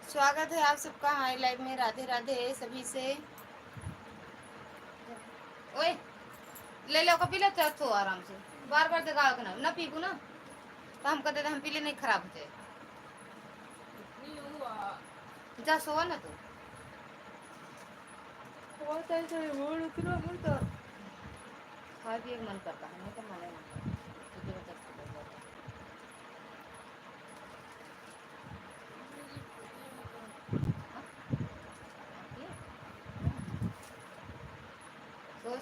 स्वागत है आप सबका हमारी लाइव में। राधे राधे सभी से। ओए ले लो पी लो तो आराम से। बार बार दिखाओ ना ना पीबू ना तो हम कहते हम पी ले नहीं खराब हो जाए। जा सोवा ना तो खा भी एक मन करता है नहीं तो मन नहीं करता तो जबरदस्ती कर देता है। हाँ? आप ये?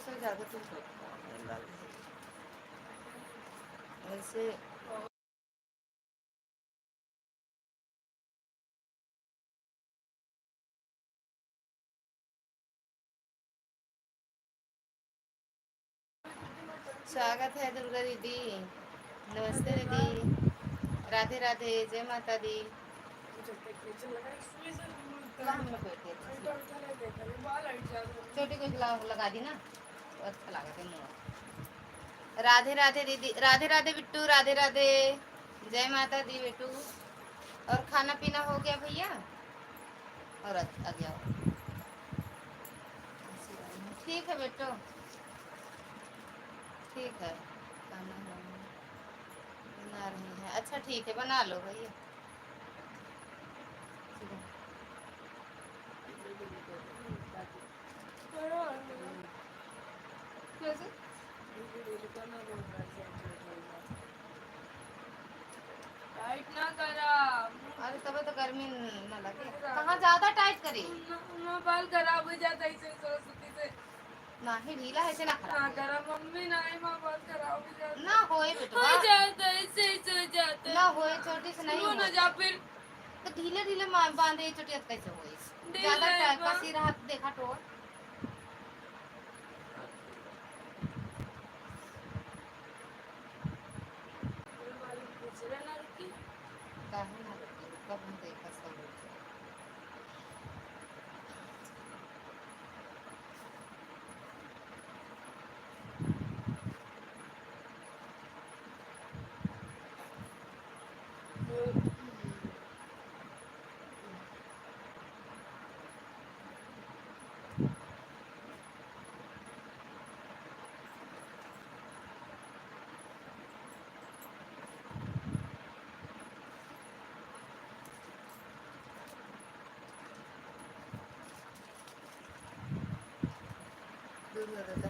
सो जाओगे तुम सो वैसे। स्वागत है दुर्गा दीदी। नमस्ते दीदी। राधे राधे जय माता दी। छोटी को लगा दी ना तो अच्छा लगा थे मुँह। राधे राधे दीदी। राधे राधे बिट्टू। राधे राधे जय माता दी बेटू। और खाना पीना हो गया भैया? और आ गया। ठीक है बेटो ठीक है। खाना बना रही है। अच्छा ठीक है बना लो भैया। कैसे? टाइट ना करा। अरे तब तो गर्मी न लगे। कहाँ ज्यादा टाइट करी बाल खराब हो जाता है इसे सरस्वती से ना ही ढीला है ना खराब ना करा मम्मी ना ही मां बाल खराब हो जाता ना होए बेटा हो जाता है ऐसे हो जाता ना होए छोटी से नहीं ना जा फिर तो ढीले ढीले बांधे छोटी कैसे होए ज्यादा टाइट कसी रहा देखा तो काहे ना रुकी कब हम देखा सब दूर हो रहा था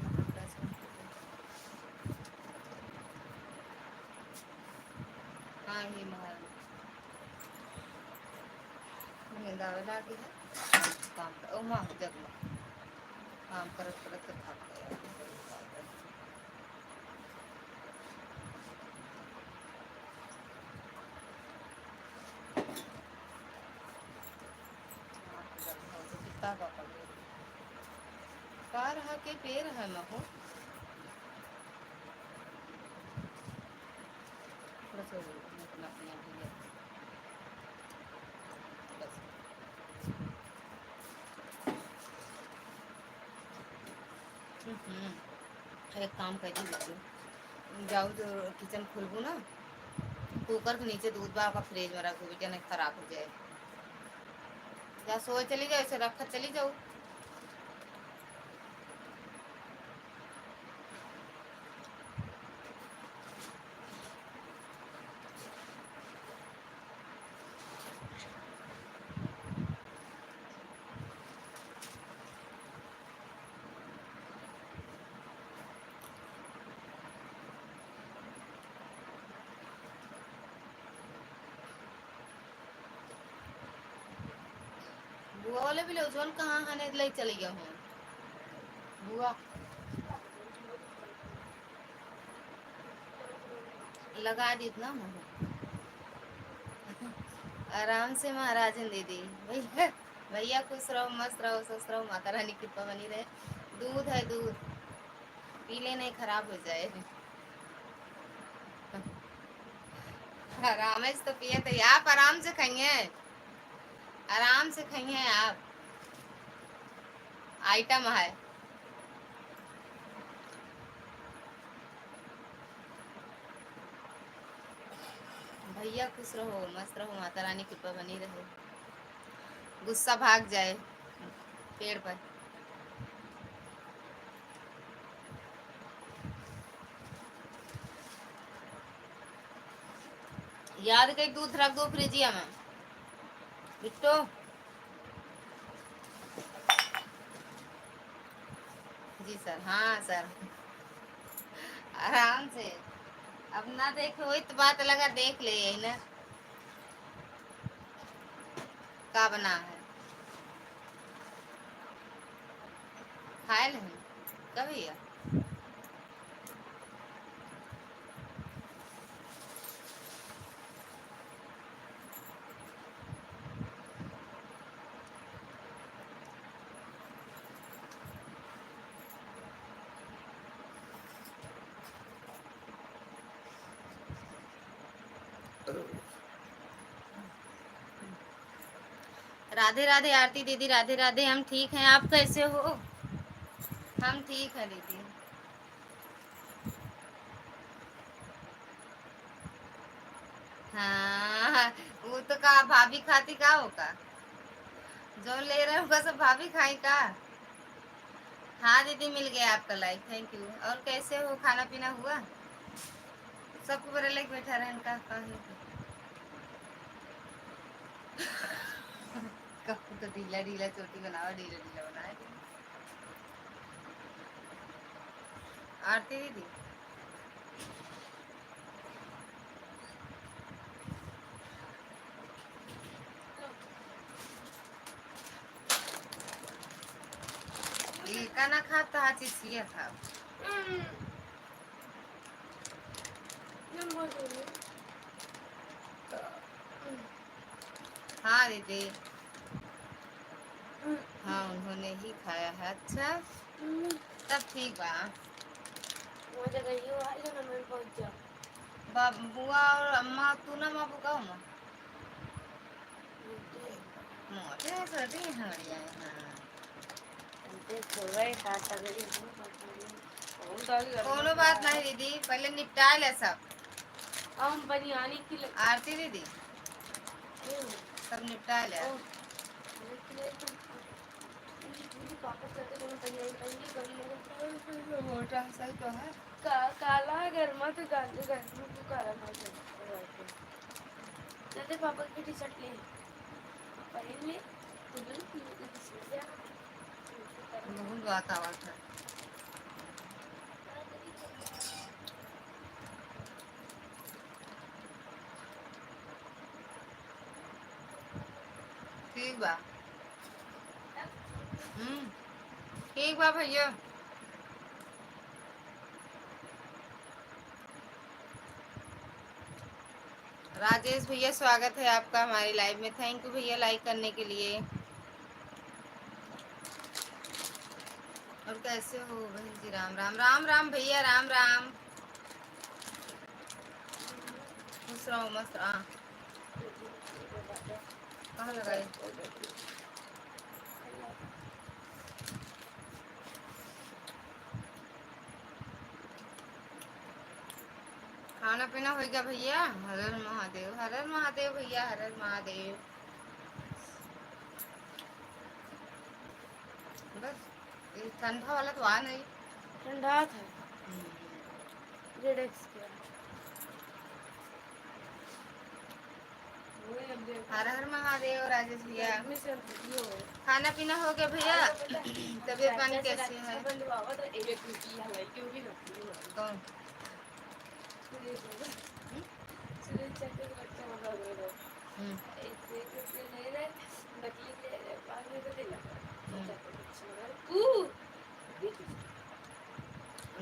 हाँ ही महाराज दावे लागी है काम कर ओ माँ जग काम करत करत थक गया। कितना का पड़े का रहा के पेड़ है महो थोड़ा सा अपना अपना भी बस। एक काम कर दीजिए जाओ जो किचन खुलबू ना कुकर के नीचे दूध बा का फ्रिज में रखो बेटा नहीं खराब हो जाए। या सोए चली जाओ इसे रखा चली जाओ। बुआ वाले भी लोग जोन कहाँ आने ले चली गया हूँ बुआ लगा दी ना आराम से महाराजन दीदी भैया भैया खुश रहो मस्त रहो स्वस्थ रहो माता रानी की कृपा बनी रहे। दूध है दूध पी ले नहीं खराब हो जाए। आराम से तो पिए थे आप आराम से खाइए आराम से खाइए आप आइटम है। भैया खुश रहो मस्त रहो माता रानी की कृपा बनी रहे। गुस्सा भाग जाए पेड़ पर। याद कर दूध रख दो फ्रिजिया में बिट्टो। जी सर। हाँ सर आराम से। अब ना देखे वही तो बात लगा देख ले यही ना का बना है खाए नहीं कभी है। राधे राधे आरती दीदी। राधे राधे। हम ठीक हैं आप कैसे हो। हम ठीक है दीदी। हाँ वो तो का भाभी खाती का होगा जो ले रहे होगा सब भाभी खाई का। हाँ दीदी मिल गया आपका लाइक थैंक यू। और कैसे हो खाना पीना हुआ सबको बड़े लाइक बैठा रहे इनका तो ढीला ढीला चोटी बनाओ ढीला ढीला बनाए आरती दीदी। ना खाता हा चीज सिया था। हाँ दीदी। हाँ उन्होंने ही खाया है। अच्छा तब ठीक बा। बुआ और अम्मा तू ना माँ बुकाओ माँ मोटे सर्दी हमारी कोनो बात नहीं दीदी पहले निपटा ले सब। हम बनियानी की आरती दीदी सब निपटा ले। मोटा सही तो है काला गर्मा तो गर्मी को काला जैसे पापा की टी शर्ट ले पहले बहुत बात आवाज है। ठीक बा ठीक बा भैया। राजेश भैया स्वागत है आपका हमारी लाइव में। थैंक यू भैया लाइक करने के लिए। और कैसे हो बहन जी। राम राम राम राम भैया राम राम। खुश रहो मस्त रहो। कहाँ लगाए खाना पीना हो गया भैया। हर हर महादेव भैया हर हर महादेव। बस ये ठंडा वाला तो आ नहीं ठंडा था हर हर महादेव। राजेश भैया खाना पीना हो गया भैया। तबीयत पानी कैसी है। कौन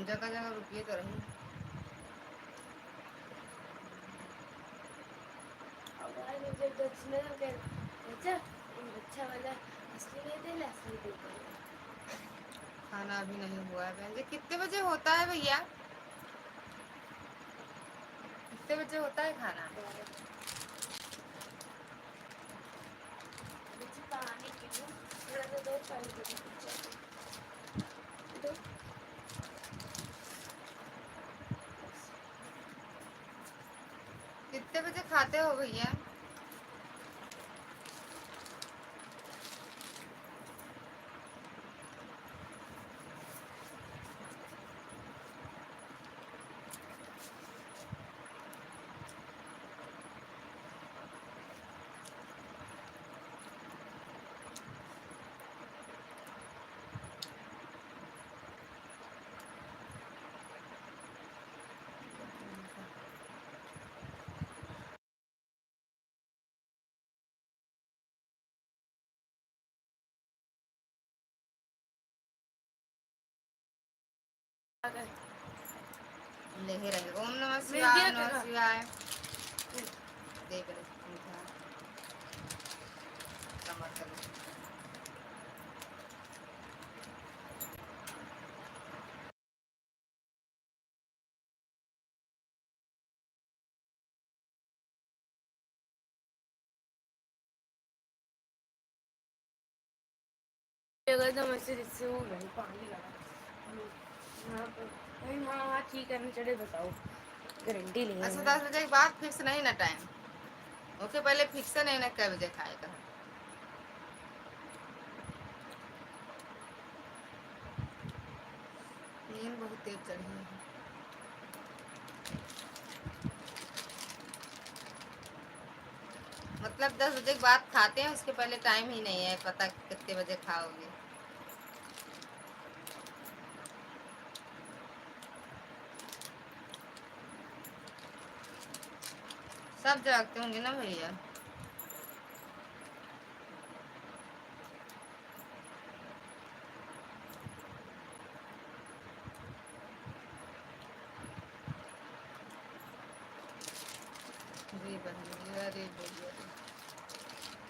जगह जगह रुकिए तो रही। खाना अभी नहीं हुआ है बहन जी। कितने बजे होता है भैया कितने बजे होता है खाना। कितने बजे खाते हो भैया। लेके रहे। ओम नमः शिवाय, ओम नमः शिवाय। देख रहे एकदम ऐसे रिश्ते हो गए, पानी लगा यहाँ पर। हाँ ठीक है, चढ़े बताओ, गारंटी नहीं है। अच्छा 10 बजे के बाद फिक्स नहीं ना टाइम? ओके, पहले फिक्स नहीं ना कै बजे खाएगा। नींद बहुत तेज चढ़ी है। मतलब 10 बजे के बाद खाते हैं, उसके पहले टाइम ही नहीं है पता कितने बजे खाओगे। सब जागते होंगे ना भैया। जी बहन, अरे भैया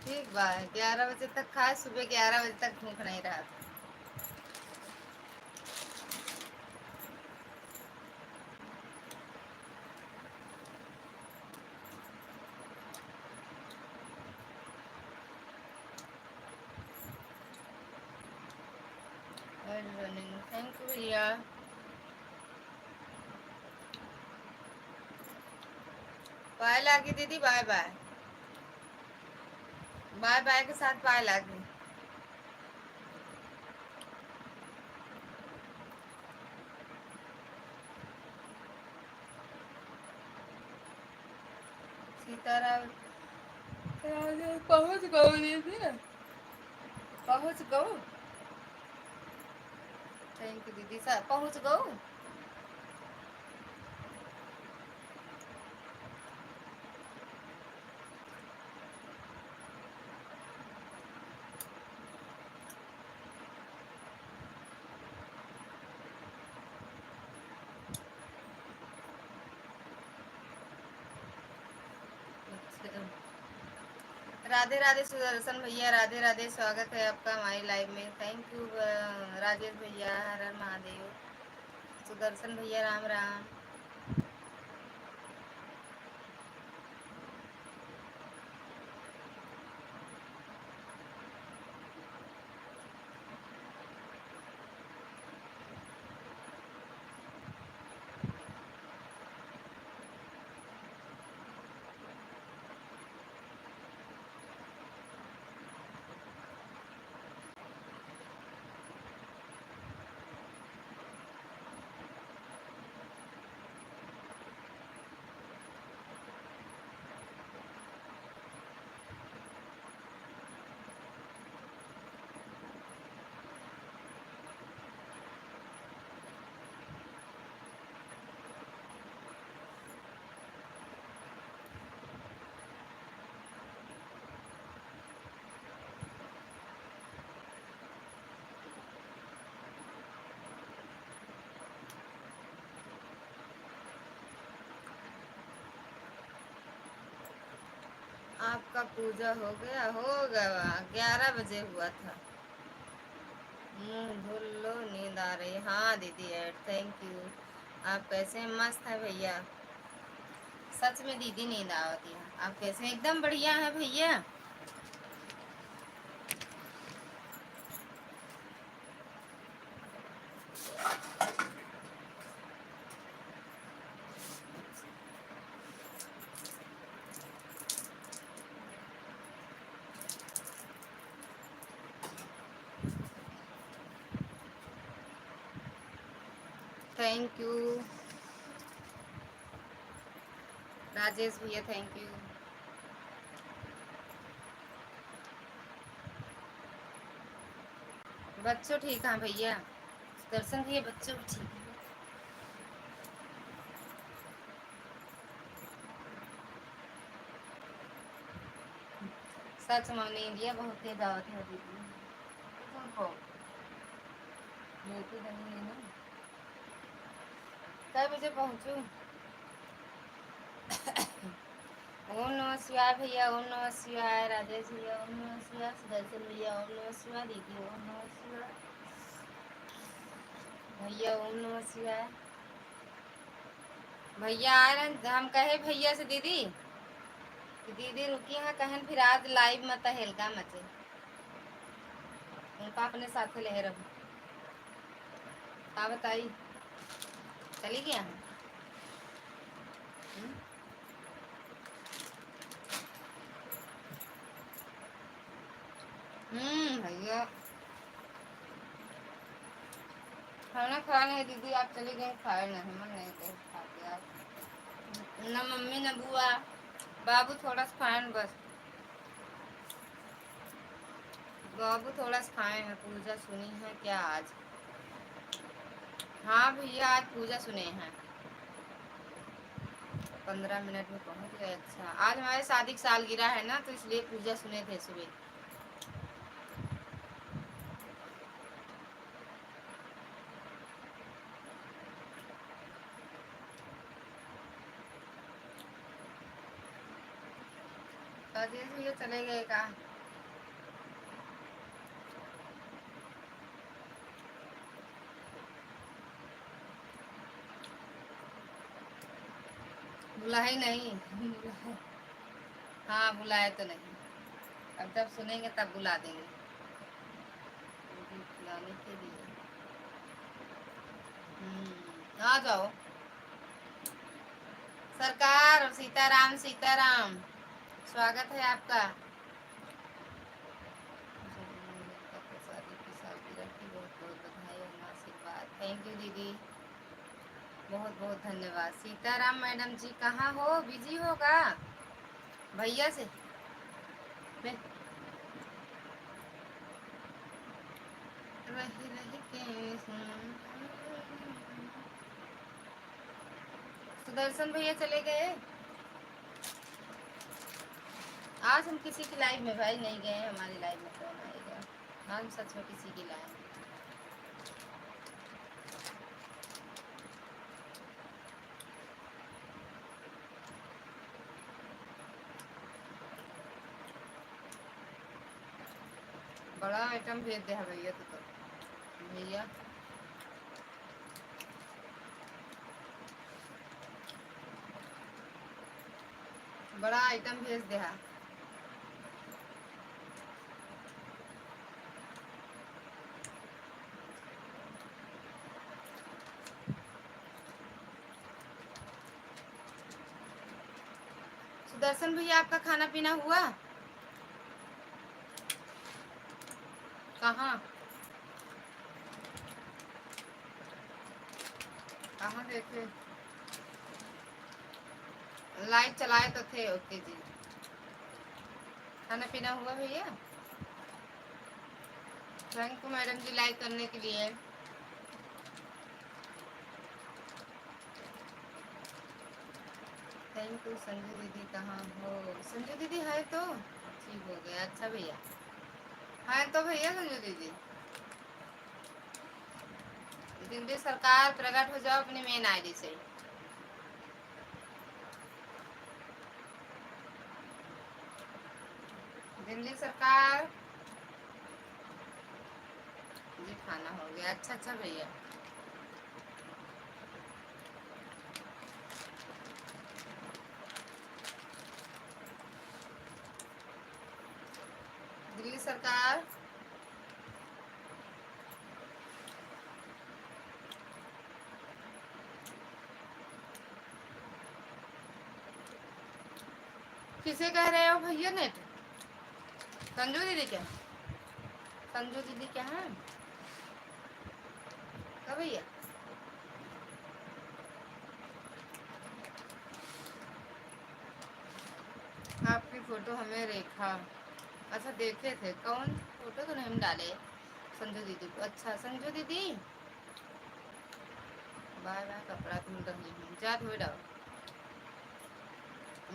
ठीक बात, 11 बजे तक खाए, सुबह 11 बजे तक भूख नहीं रहा था। थैंक यू भैया। बाय लागी दीदी, बाय बाय। बाय बाय के साथ बाय लागी। सीताराम पहुँच गो दीदी, पहुँच गो। थैंक यू दीदी, पहुँच गो। राधे राधे सुदर्शन भैया, राधे राधे, स्वागत है आपका हमारी लाइव में। थैंक यू राजेश भैया, हर हर महादेव। सुदर्शन भैया राम राम। आपका पूजा हो गया? होगा, 11 बजे हुआ था। मुँह धुल लो, नींद आ रही। हाँ दीदी एड, थैंक यू। आप कैसे हैं? मस्त है भैया, सच में दीदी नींद आती है। आप कैसे हैं? एकदम बढ़िया है भैया। थैंक यू राजेश भैया, थैंक यू। बच्चों ठीक है भैया, दर्शन भैया, बच्चों भी ठीक है। सच में नींद बहुत तेज आवत है दीदी, तुमको लेती नहीं है ना। कै बजे पहुँचूँ? ओम नमः शिवाय भैया, ओम नमः शिवाय राजेश भैया, ओम नमः शिवाय सुदर्शन भैया, ओम नमः शिवाय दीदी, ओम नमः शिवाय भैया, ओम नमः शिवाय भैया। आ रहे हम कहे भैया से दीदी दीदी रुकी हैं कहन फिर आज लाइव मत हेलका मचे उनका अपने साथ ले रहो। हाँ बताइए, चली गया है? भैया खाना खा नहीं दीदी, आप चली गई, खाए नहीं, मन नहीं गए खा के आप। न मम्मी न बुआ, बाबू थोड़ा सा खाए बस, बाबू थोड़ा सा खाए हैं। पूजा सुनी है क्या आज? हाँ भैया आज पूजा सुने हैं, 15 मिनट में पहुंच गए। अच्छा आज हमारे शादी की सालगिरह है ना, तो इसलिए पूजा सुने थे सुबह। राजेश भैया चले गए का? बुलाए नहीं हाँ बुलाए तो नहीं, अब जब सुनेंगे तब बुला देंगे खिलाने के लिए। आ जाओ सरकार। सीताराम सीताराम, स्वागत है आपका। शादी की सालगिरह की बहुत बहुत बधाई और आशीर्वाद। थैंक यू दीदी, बहुत बहुत धन्यवाद। सीताराम मैडम जी कहाँ हो? बिजी होगा भैया से। रही रही के सुदर्शन भैया चले गए। आज हम किसी की लाइव में भाई नहीं गए, हमारी लाइव में कौन आएगा? हम सच में किसी की लाइव। बड़ा आइटम भेज दे भैया तो भैया बड़ा आइटम भेज दे। सुदर्शन भैया आपका खाना पीना हुआ? कहाँ कहाँ देखे? लाइट चलाए तो थे। ओके जी, खाना पीना हुआ भैया? थैंक यू मैडम जी लाइक करने के लिए। Thank U. संजू दीदी कहाँ हो? संजू दीदी है तो ठीक हो गया। अच्छा भैया है तो भैया संजू दीदी। दिल्ली सरकार प्रकट हो जाओ अपनी मेन आईडी से। दिल्ली सरकार जी खाना हो गया। अच्छा अच्छा भैया, दिल्ली सरकार किसे कह रहे हो भैया? नेट संजू दीदी क्या? संजू दीदी क्या है क्या भैया? आपकी फोटो हमें रेखा, अच्छा देखे थे कौन? फोटो तो नहीं हम डाले संजू दीदी को। अच्छा संजू दीदी बाय बाय। कपड़ा धुल रही हूँ, जा धोए डाओ।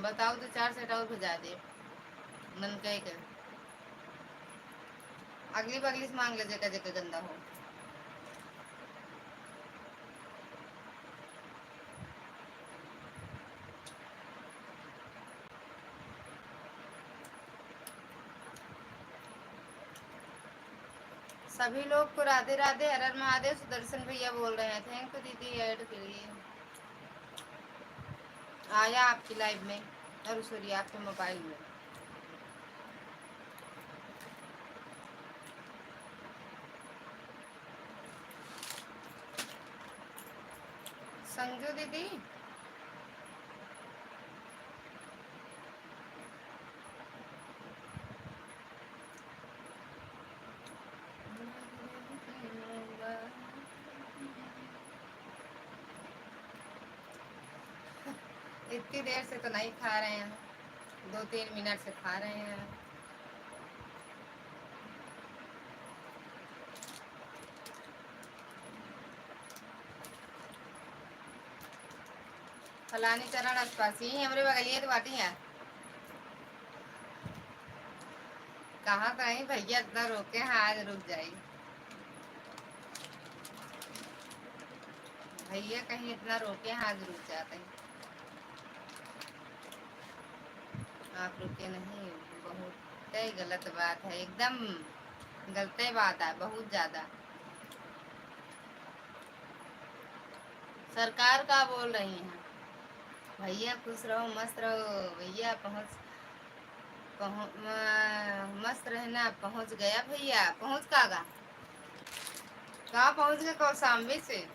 बताओ तो 4 सेट और भेजा दे। मन कह कर अगली बगली से मांग ले जगह जगह गंदा हो। सभी लोग को राधे राधे, हर हर महादेव। सुदर्शन भैया बोल रहे हैं, थैंक यू दीदी ऐड के लिए। आया आपकी लाइव में, और सॉरी आपके मोबाइल में। संजू दीदी इतनी देर से तो नहीं खा रहे हैं, 2-3 मिनट से खा रहे हैं। फलानी चरण आसपास ही हमारे बगलिए तो बाटी है। कहाँ कहीं भैया इतना रोके हैं, आज रुक जाएगी भैया, कहीं इतना रोके हैं आज रुक जाते हैं। आप रुके नहीं, बहुत ही गलत बात है, एकदम गलत बात है, बहुत ज्यादा। सरकार का बोल रही हैं भैया, खुश रहो मस्त रहो भैया, मस्त रहना। पहुंच गया भैया, पहुंच कहाँ पहुंच गए? कौशाम्बी से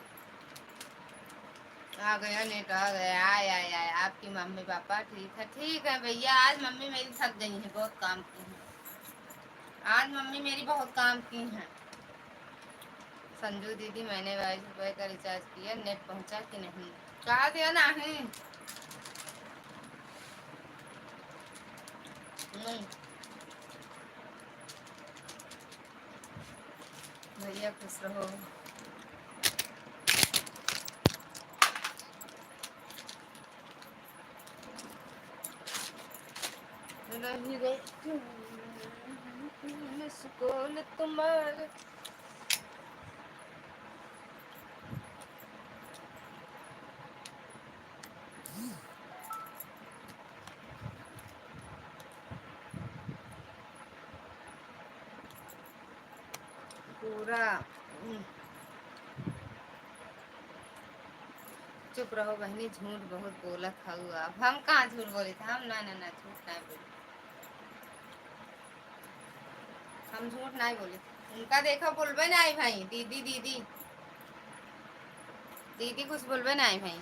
आ गया, नेट आ गया। आय आय आय, आपकी मम्मी पापा ठीक है भैया। आज मम्मी मेरी थक गई है, बहुत काम की है आज मम्मी मेरी, बहुत काम की हैं। संजू दीदी मैंने 22 रुपए का रिचार्ज किया, नेट पहुंचा कि नहीं? कहा दिया नहीं। भैया खुश रहो। तुम्हारे पूरा चुप रहो बहनी, झूठ बहुत बोला था आप। हम कहाँ झूठ बोले थे? हम ना झूठ नहीं बोले, हम झूठ नहीं बोले। उनका देखो बोलबे नहीं भाई, दीदी दीदी दीदी कुछ बोलबे नहीं भाई।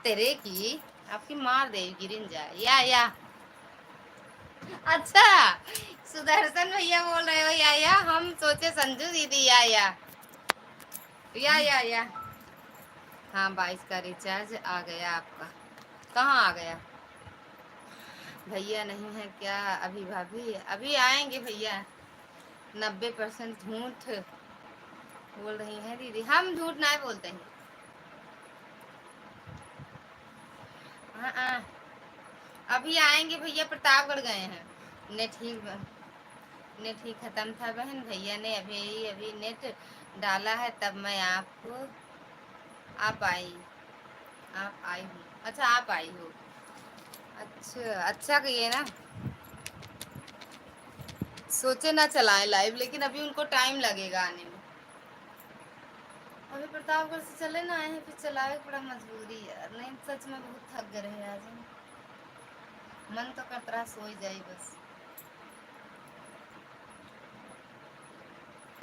तेरे की आपकी मार दे, गिरिन जा या। अच्छा सुदर्शन भैया बोल रहे हो या हम सोचे संजू दीदी या। हाँ 22 का रिचार्ज आ गया आपका। कहाँ आ गया? भैया नहीं है क्या अभी? भाभी अभी आएंगे भैया। 90% झूठ बोल रही हैं दीदी, हम झूठ नहीं बोलते हैं। हाँ अभी आएंगे भैया, प्रतापगढ़ गए हैं। नेट ही खत्म था बहन, भैया ने अभी नेट डाला है, तब मैं आप आई हूँ। अच्छा आप आई हो, अच्छा कहिए ना। सोचे ना चलाएं लाइव, लेकिन अभी उनको टाइम लगेगा आने में। अभी प्रतापगढ़ से चले ना आए हैं, फिर चलावे बड़ा मजबूरी यार। नहीं सच में बहुत थक गए हैं आज, मन तो करता रहा सो ही जाए बस।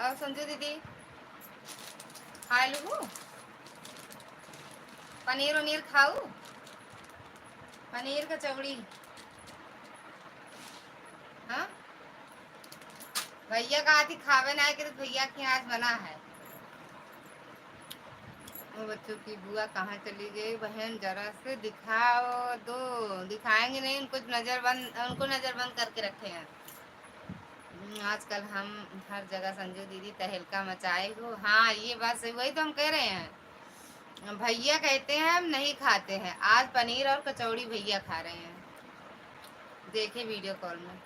अब संजू दीदी खा लू, पनीर उनीर खाऊ, पनीर कचौड़ी। हाँ भैया कहा थी खावे ना कि, तो भैया की आज मना है। वो बच्चों की बुआ कहाँ चली गई बहन? जरा से दिखाओ दो। दिखाएंगे नहीं, उनको नजर बंद करके रखे हैं। आजकल हम हर जगह संजू दीदी तहलका मचाए हो। हाँ ये बात सही, वही तो हम कह रहे हैं। भैया कहते हैं हम नहीं खाते हैं, आज पनीर और कचौड़ी भैया खा रहे हैं, देखे वीडियो कॉल में।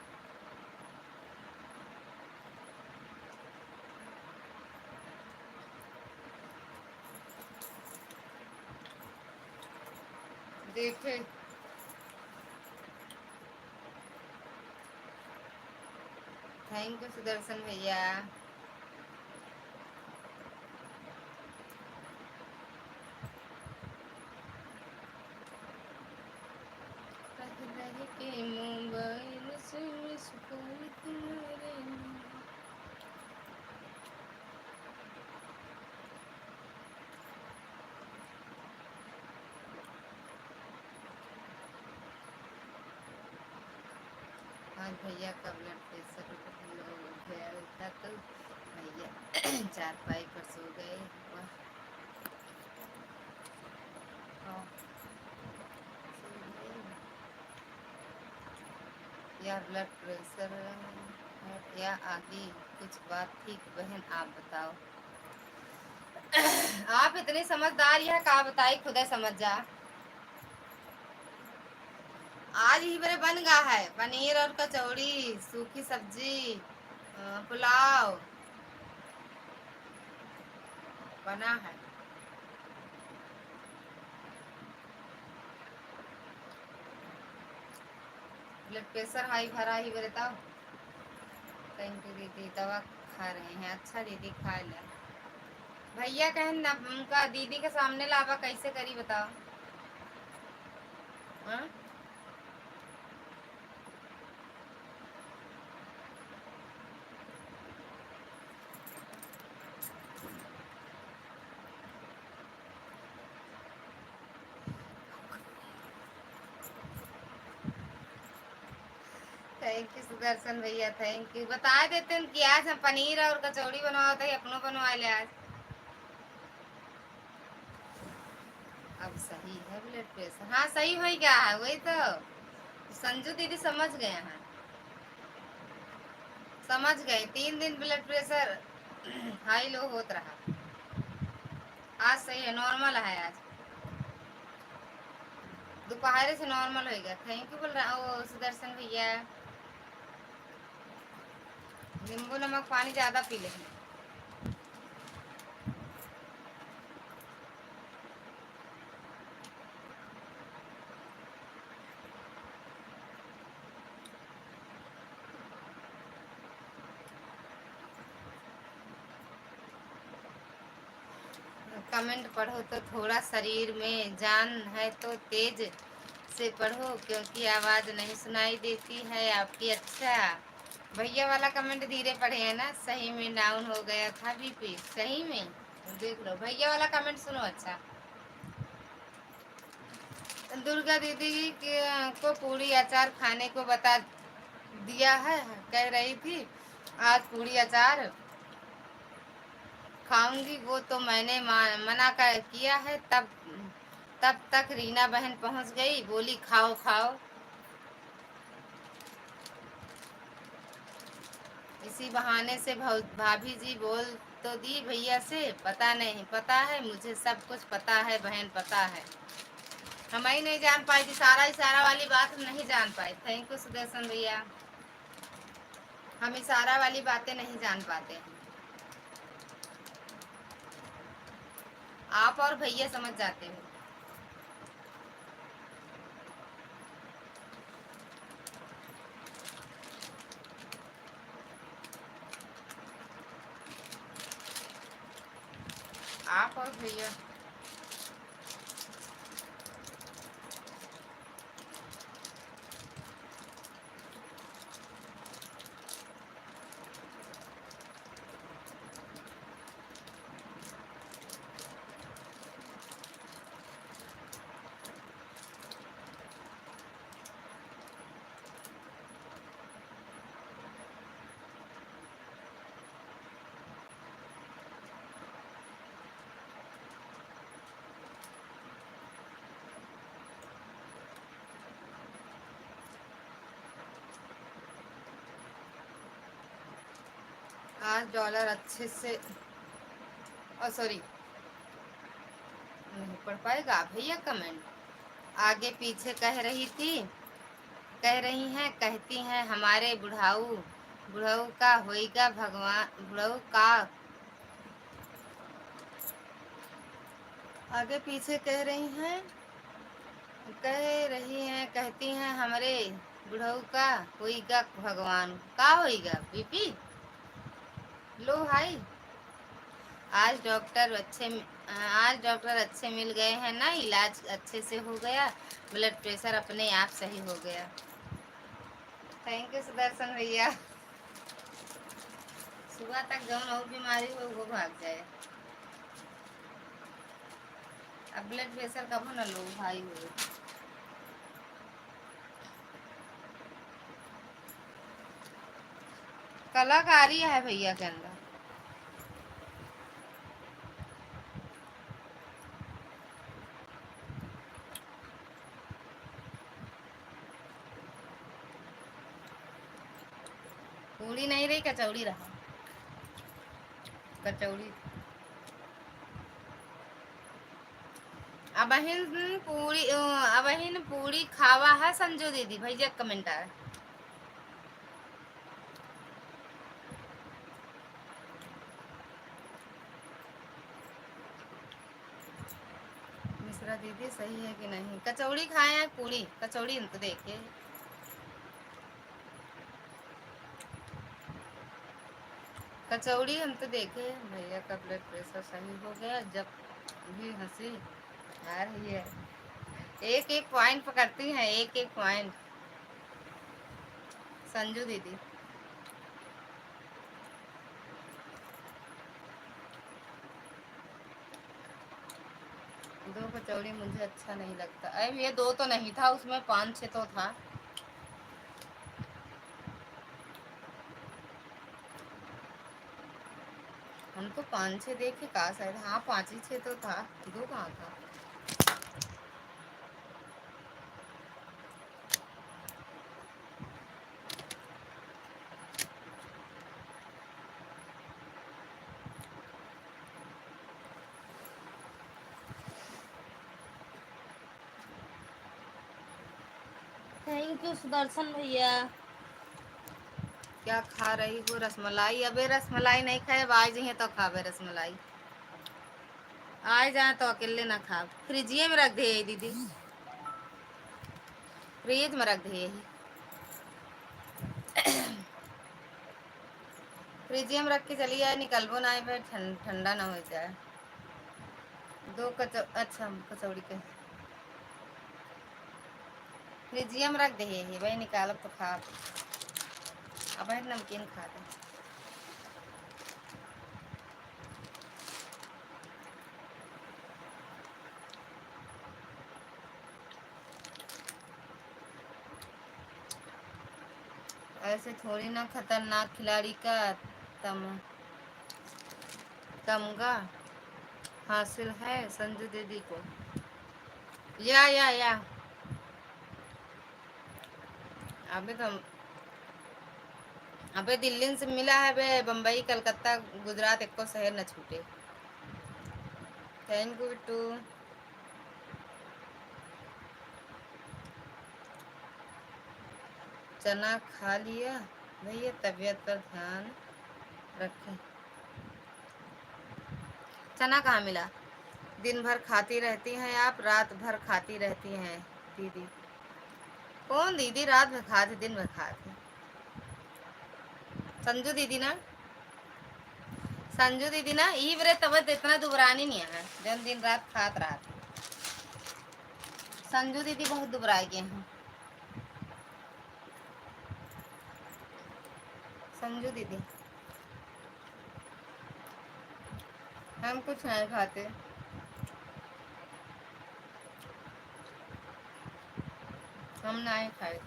देखे थैंक यू सुदर्शन भैया। के मोबाइल से मिस कॉल तुम्हारे नाम। आज भैया का ब्लड प्रेशर लो हो गया था तो भैया चारपाई पर सो गए। या ब्लड प्रेशर या आगे कुछ बात थी बहन आप बताओ। आप इतनी समझदार है का बताई खुदा समझ जा। आज ही मेरे बन गया है पनीर और कचौड़ी सूखी सब्जी पुलाव बना है। ब्लड प्रेशर हाई भरा ही बताओ। थैंक यू दीदी दवा खा रहे हैं। अच्छा दीदी खा ले। भैया कहन ना उनका दीदी के सामने लावा कैसे करी बताओ। हाँ? थैंक यू सुदर्शन भैया थैंक यू। बता देते हैं कि आज हम पनीर और कचौड़ी बनवा थे अपनों बनवा ले आज। अब सही है ब्लड प्रेशर। हाँ सही हो गया है वही तो संजू दीदी समझ गए हैं। समझ गए 3 दिन ब्लड प्रेशर हाई लो होता रहा। आज सही है नॉर्मल है आज दोपहर से नॉर्मल हो गया। थैंक यू बोल रहा वो सुदर्शन भैया। नींबू नमक पानी ज़्यादा पी लेंगे। कमेंट पढ़ो तो थोड़ा शरीर में जान है तो तेज से पढ़ो क्योंकि आवाज़ नहीं सुनाई देती है आपकी। अच्छा भैया वाला कमेंट धीरे पढ़े है ना। सही में डाउन हो गया था बीपी। सही में देख लो भैया वाला कमेंट सुनो। अच्छा दुर्गा दीदी को पूरी अचार खाने को बता दिया है। कह रही थी आज पूरी अचार खाऊंगी वो तो मैंने मना कर किया है। तब तक रीना बहन पहुंच गई बोली खाओ खाओ। इसी बहाने से भाभी जी बोल तो दी भैया से। पता नहीं पता है मुझे सब कुछ पता है बहन पता है। हम ही नहीं जान पाई थी सारा इशारा वाली बात हम नहीं जान पाए। थैंक यू सुदर्शन भैया। हम इशारा वाली बातें नहीं जान पाते। आप और भैया समझ जाते हो। आप और भैया आज डॉलर अच्छे से सॉरी नहीं पढ़ पाएगा भैया कमेंट। आगे पीछे कह रही थी कह रही हैं कहती हैं हमारे बुढ़ाऊ बुढ़ऊ का होएगा भगवान बुढ़ऊ का। आगे पीछे कह रही हैं कहती हैं हमारे बुढ़ऊ का होइगा भगवान का होइगा बीपी लो हाई। आज डॉक्टर अच्छे आज डॉक्टर अच्छे मिल गए हैं ना, इलाज अच्छे से हो गया, ब्लड प्रेशर अपने आप सही हो गया। थैंक यू सुदर्शन भैया। सुबह तक जौन और बीमारी हो वो भाग जाए। अब ब्लड प्रेशर कब न लो भाई हो। कलाकारी है भैया के अंदर। पूरी नहीं रही, कचौड़ी रहा। कचौड़ी अबहिन पूरी खावा है संजू दीदी भैया कमेंट आए। मिश्रा दीदी सही है कि नहीं, कचौड़ी खाए हैं पूरी कचौड़ी तो देखिए। कचौड़ी हम तो देखे भैया का ब्लड प्रेशर सही हो गया जब भी हंसी आ रही है। एक एक पॉइंट पकड़ती हैं, एक एक पॉइंट संजू दीदी। दो कचौड़ी मुझे अच्छा नहीं लगता। अरे ये दो तो नहीं था, उसमें 5-6 तो था। हम तो 5-6 देखे कहा शायद, हाँ 5 ही 6 तो था, दो कहाँ था। थैंक यू सुदर्शन भैया। क्या खा रही हो? रसमलाई। अबे रसमलाई नहीं खाए, आज जाइए तो खावे रसमलाई। आज जाए तो अकेले ना खा, फ्रिजिए में रख दे दीदी, फ्रिज में रख दे। फ्रिजिए में रख के चली जाए, निकलबो ना आए, ठंडा ना हो जाए। दो अच्छा कचौड़ी के फ्रिजिया में रख दे भाई, निकालब तो खा। अब नमकीन खा दे। ऐसे थोड़ी ना खतरनाक खिलाड़ी का तम तमगा हासिल है संजू दीदी को। या अबे तो अबे दिल्ली से मिला है बे, बम्बई कलकत्ता गुजरात एक को शहर न छूटे। Thank U Bittu. चना खा लिया भैया, तबीयत पर ध्यान रखें। चना कहाँ मिला? दिन भर खाती रहती हैं आप, रात भर खाती रहती हैं दीदी। कौन दीदी रात भर खाती दिन भर खाती? संजू दीदी ना, संजू दीदी ना ई बरे तबीयत इतना दुबरानी नहीं है जब दिन रात खात रहा। संजू दीदी बहुत दुबरा गए हैं। संजू दीदी हम कुछ नहीं खाते। हम नहीं खाए।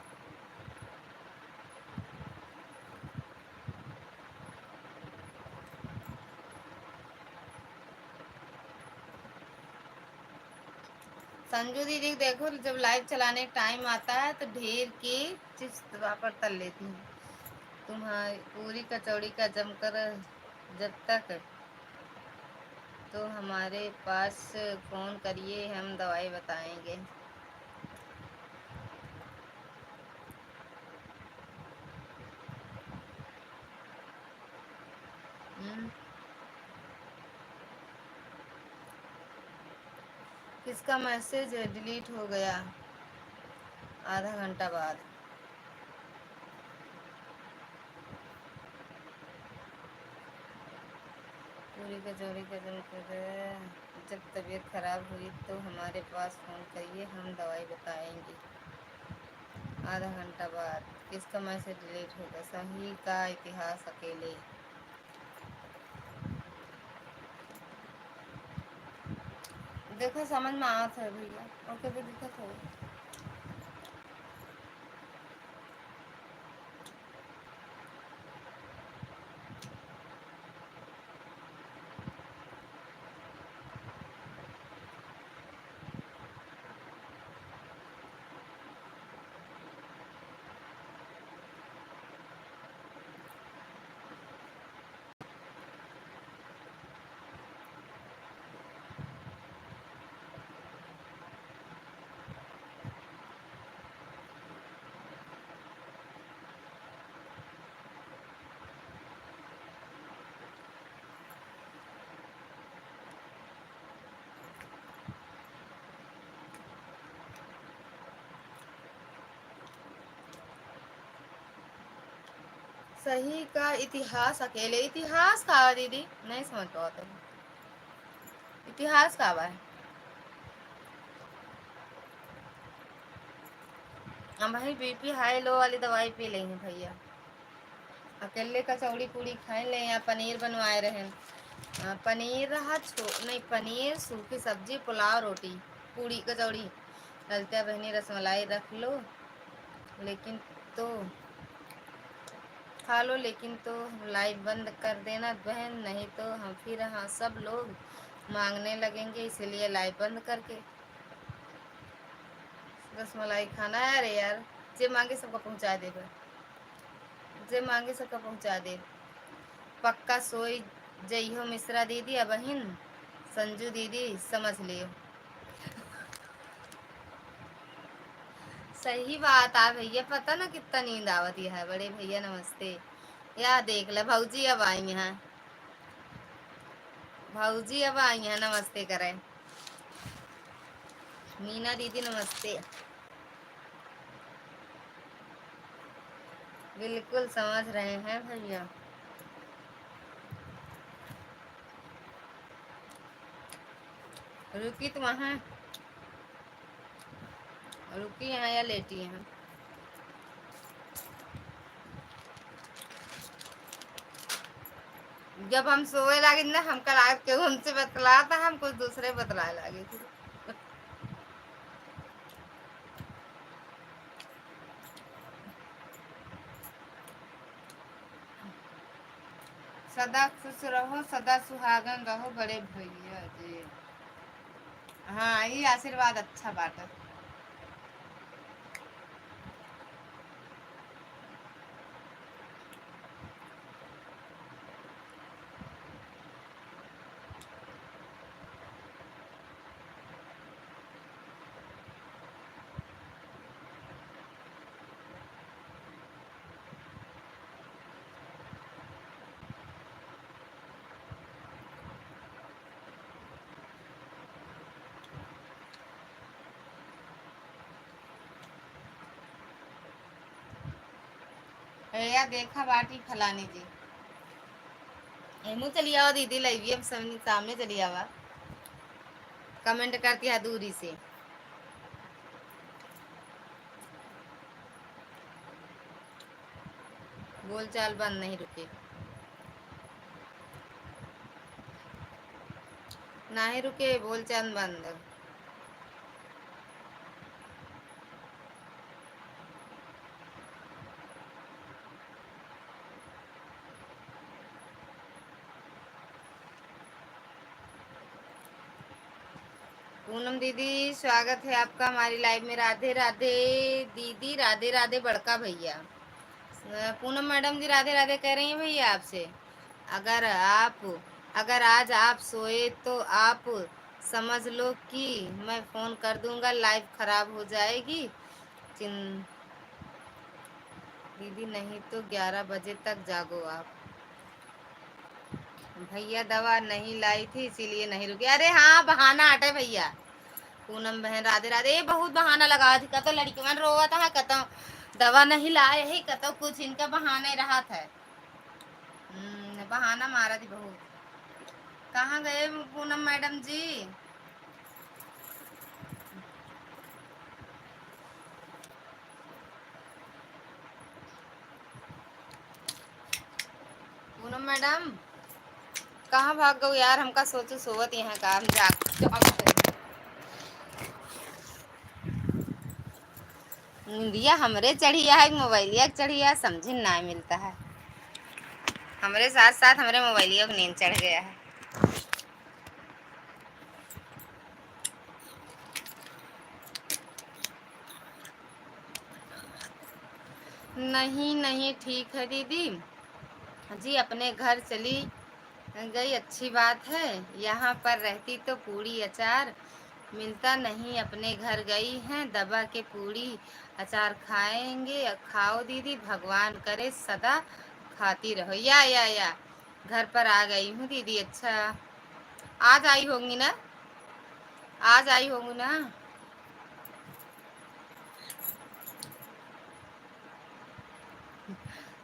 संजू दीदी देखो जब लाइव चलाने का टाइम आता है तो ढेर की चिप्स दबा पर तल लेती हूँ। तुम्हारी पूरी कचौड़ी का जमकर जब तक तो हमारे पास फ़ोन करिए, हम दवाई बताएंगे। किसका मैसेज डिलीट हो गया आधा घंटा बाद? पूरी कचौड़ी कसम कर, जब तबीयत खराब हुई तो हमारे पास फ़ोन करिए, हम दवाई बताएंगे। आधा घंटा बाद किसका मैसेज डिलीट होगा? सही का इतिहास अकेले। देखो समझ में आता है भैया, और कभी दिक्कत हो। सही का इतिहास अकेले। इतिहास का दीदी नहीं समझ पाते, इतिहास का है। हम भाई बीपी हाई लो वाली दवाई पी लेंगे भैया। अकेले कचौड़ी पूड़ी खाए ले या पनीर बनवाए रहे। पनीर रहा नहीं, पनीर सूखी सब्जी पुलाव रोटी पूड़ी कचौड़ी। ललता बहनी रसमलाई रख लो, लेकिन तो खा लो, लेकिन तो लाइव बंद कर देना बहन, नहीं तो हम फिर हाँ सब लोग मांगने लगेंगे, इसलिए लाइव बंद करके रसमलाई खाना है। अरे यार जे मांगे सबको पहुंचा दे, जे मांगे सबको पहुंचा दे। पक्का सोई जइहो मिश्रा दीदी अब बहन, संजू दीदी समझ लियो। सही बात आ भैया, पता ना कितना नींद आवती है। बड़े भैया नमस्ते। या देख ले भाऊजी अब आई हैं, भाऊजी अब आई हैं, नमस्ते करें। मीना दीदी नमस्ते। बिल्कुल समझ रहे हैं भैया। रुकी तो वहाँ, रुकी हैं या लेटी हैं? जब हम सोए लगे ना, हम कल आज के हमसे बतला था, हम कुछ दूसरे बतलाए लगे थे। सदा खुश रहो, सदा सुहागन रहो बड़े भैया जी। हाँ ये आशीर्वाद अच्छा बात है। भैया देखा बाटी फलानी जी, हेमू चली आओ दीदी लगी अब सामने चली आवा, कमेंट करती है दूरी से। बोल चाल बंद नहीं रुके, नहीं रुके बोल चाल बंद। पूनम दीदी स्वागत है आपका हमारी लाइव में। राधे राधे दीदी, राधे राधे बड़का भैया। पूनम मैडम जी राधे राधे कह रही हैं भैया आपसे। अगर आज आप सोए तो आप समझ लो कि मैं फ़ोन कर दूंगा, लाइव खराब हो जाएगी। दीदी नहीं तो 11 बजे तक जागो आप। भैया दवा नहीं लाई थी इसीलिए नहीं रुकी। अरे हाँ बहाना हटे भैया। पूनम बहन राधे राधे, बहुत बहाना लगा थी, कतो लड़की मन रोवा था, कतो दवा नहीं लाए ही, कतो कुछ इनका बहाने रहा था। बहाना मारा थी बहुत। कहाँ गए पूनम मैडम जी? पूनम मैडम कहाँ भाग गए यार? हमका सोचो सोवत यहाँ का हम जाग इंडिया हमरे चढ़िया है मोबाइलिया चढ़िया समझ ना मिलता है। हमारे साथ साथ हमारे मोबाइलिया को नींद चढ़ गया है। नहीं नहीं ठीक है दीदी जी, अपने घर चली गई अच्छी बात है। यहाँ पर रहती तो पूड़ी अचार मिलता नहीं। अपने घर गई हैं दबा के पूड़ी अचार खाएंगे। खाओ दीदी, भगवान करे सदा खाती रहो। या घर पर आ गई हूँ दीदी। अच्छा आज आई होंगी ना? आज आई होंगी ना?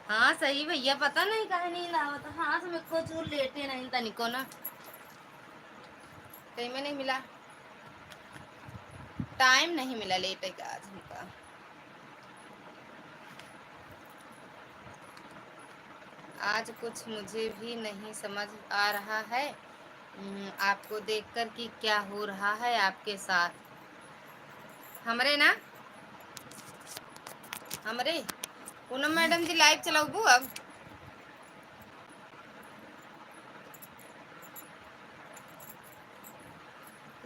हाँ सही भैया, पता नहीं कहे नहीं लावत। हाँ तो मेरे को जो लेटे नहीं तनिको ना कहीं में नहीं मिला, टाइम नहीं मिला लेटे का आज हमका। आज कुछ मुझे भी नहीं समझ आ रहा है आपको देखकर कि क्या हो रहा है आपके साथ। हमरे ना हमरे पूनम मैडम जी लाइव चलाऊ अब?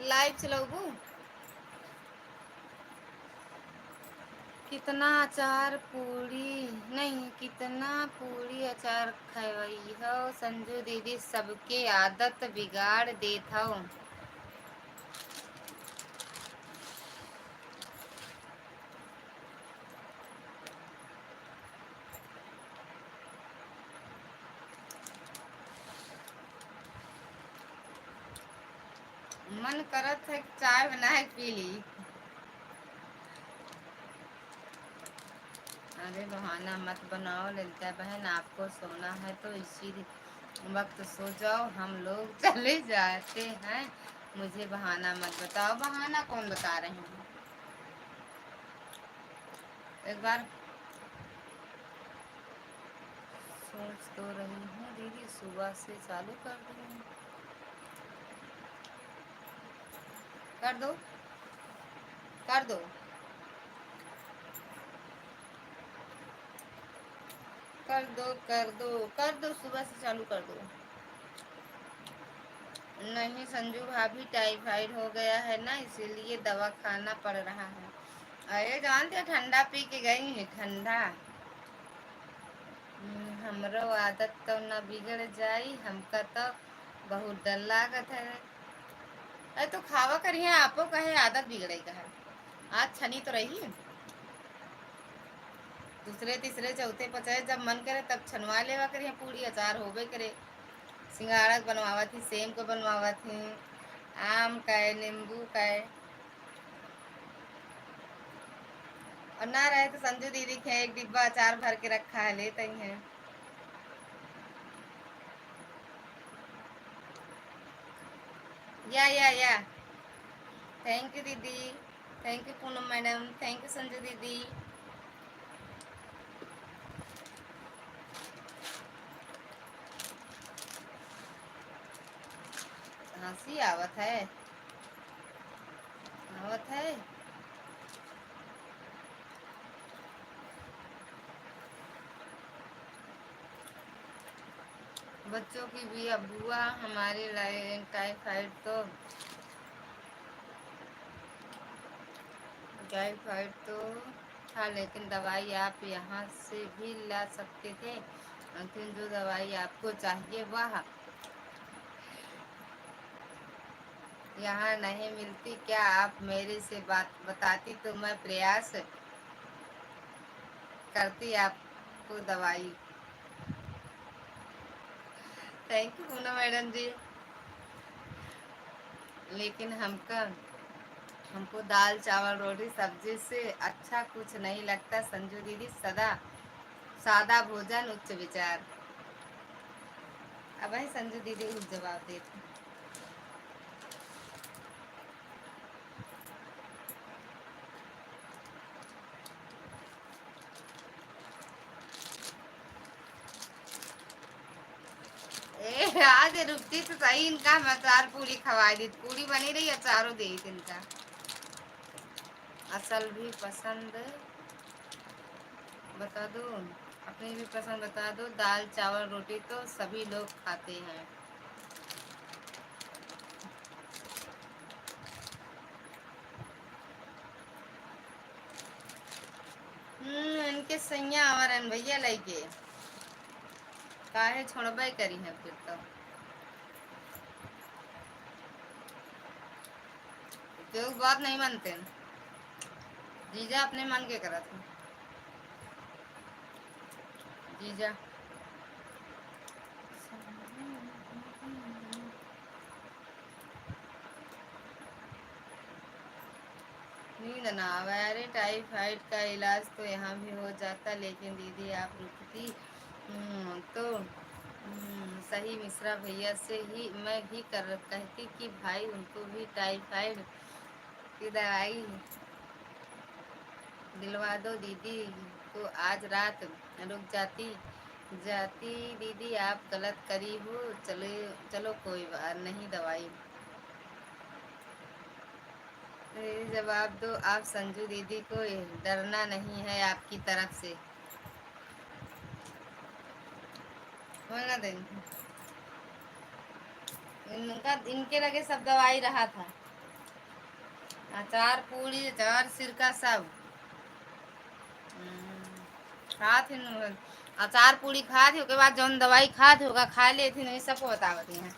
लाइव चलाऊ? कितना अचार पूड़ी नहीं, कितना पूड़ी अचार खवई हो संजू दीदी, सबके आदत बिगाड़ देत हो। मन करत है चाय बना पी ली। अरे बहाना मत बनाओ ललिता बहन, आपको सोना है तो इसी वक्त सो जाओ, हम लोग चले जाते हैं। मुझे बहाना मत बताओ। बहाना कौन बता रहे हैं? एक बार सोच तो रही हूँ दीदी सुबह से चालू कर दूँ। कर दो कर दो कर दो कर दो कर दो, सुबह से चालू कर दो। नहीं संजू भाभी, टाइफाइड हो गया है ना, इसीलिए दवा खाना पड़ रहा है। अरे जानते ठंडा पी के गई है ठंडा। हमरो आदत तो न बिगड़ जाई, हमका तो बहुत डर लागत है। अरे तो खावा करिए, आपो कहे आदत बिगड़े का है। आज छनी तो रही, दूसरे तीसरे चौथे पचाए जब मन करे तब छनवा लेवा करिए। पूड़ी अचार होबे करे, सिंगाड़ा बनवावा थी, सेम को बनवावा थी, आम का है, नींबू का है। और ना रहे तो संजू दीदी के एक डिब्बा अचार भर के रखा है, लेते ही हैं। या थैंक यू दीदी, thank U Poonam madam, thank U Sanju दीदी। हंसी आवत है, आवत है। बच्चों की भी अबुआ हमारे टाइफाइड तो टाइफाइड तो था, लेकिन दवाई आप यहाँ से भी ला सकते थे। लेकिन जो दवाई आपको चाहिए वह यहाँ नहीं मिलती। क्या आप मेरे से बात बताती तो मैं प्रयास करती आपको दवाई। थैंक यू पूनम मैडम जी। लेकिन हमको दाल चावल रोटी सब्जी से अच्छा कुछ नहीं लगता संजू दीदी, सदा सादा भोजन उच्च विचार। अब है संजू दीदी उस जवाब देती। आज रुकती तो सही, इनका हम अचार पूरी खवा दी, पूरी बनी रही, अचारों दे इनका। असल भी पसंद बता दो, अपनी भी पसंद बता दो। दाल चावल रोटी तो सभी लोग खाते हैं। इनके सैया हमारे भैया लगे काहे छोड़बे करी है फिर तो। क्यों बात नहीं मानते जीजा, अपने मन के करा था जीजा। नींद ना आवे, अरे टाइफाइड का इलाज तो यहाँ भी हो जाता, लेकिन दीदी आप रुकती तो सही। मिश्रा भैया से ही मैं भी कहती कि भाई उनको भी टाइफाइड की दवाई दिलवा दो दीदी, तो आज रात रुक जाती जाती। दीदी आप गलत करी हो, चले चलो कोई बात नहीं, दवाई जवाब दो आप संजू दीदी को, डरना नहीं है आपकी तरफ से। होना दे इनका, इनके लगे सब दवाई रहा था, अचार पूरी अचार सिरका सब खा थे। अचार पूरी खा थे, उसके बाद जौन दवाई खा थे होगा खा ले थी, नहीं सबको बतावती हैं।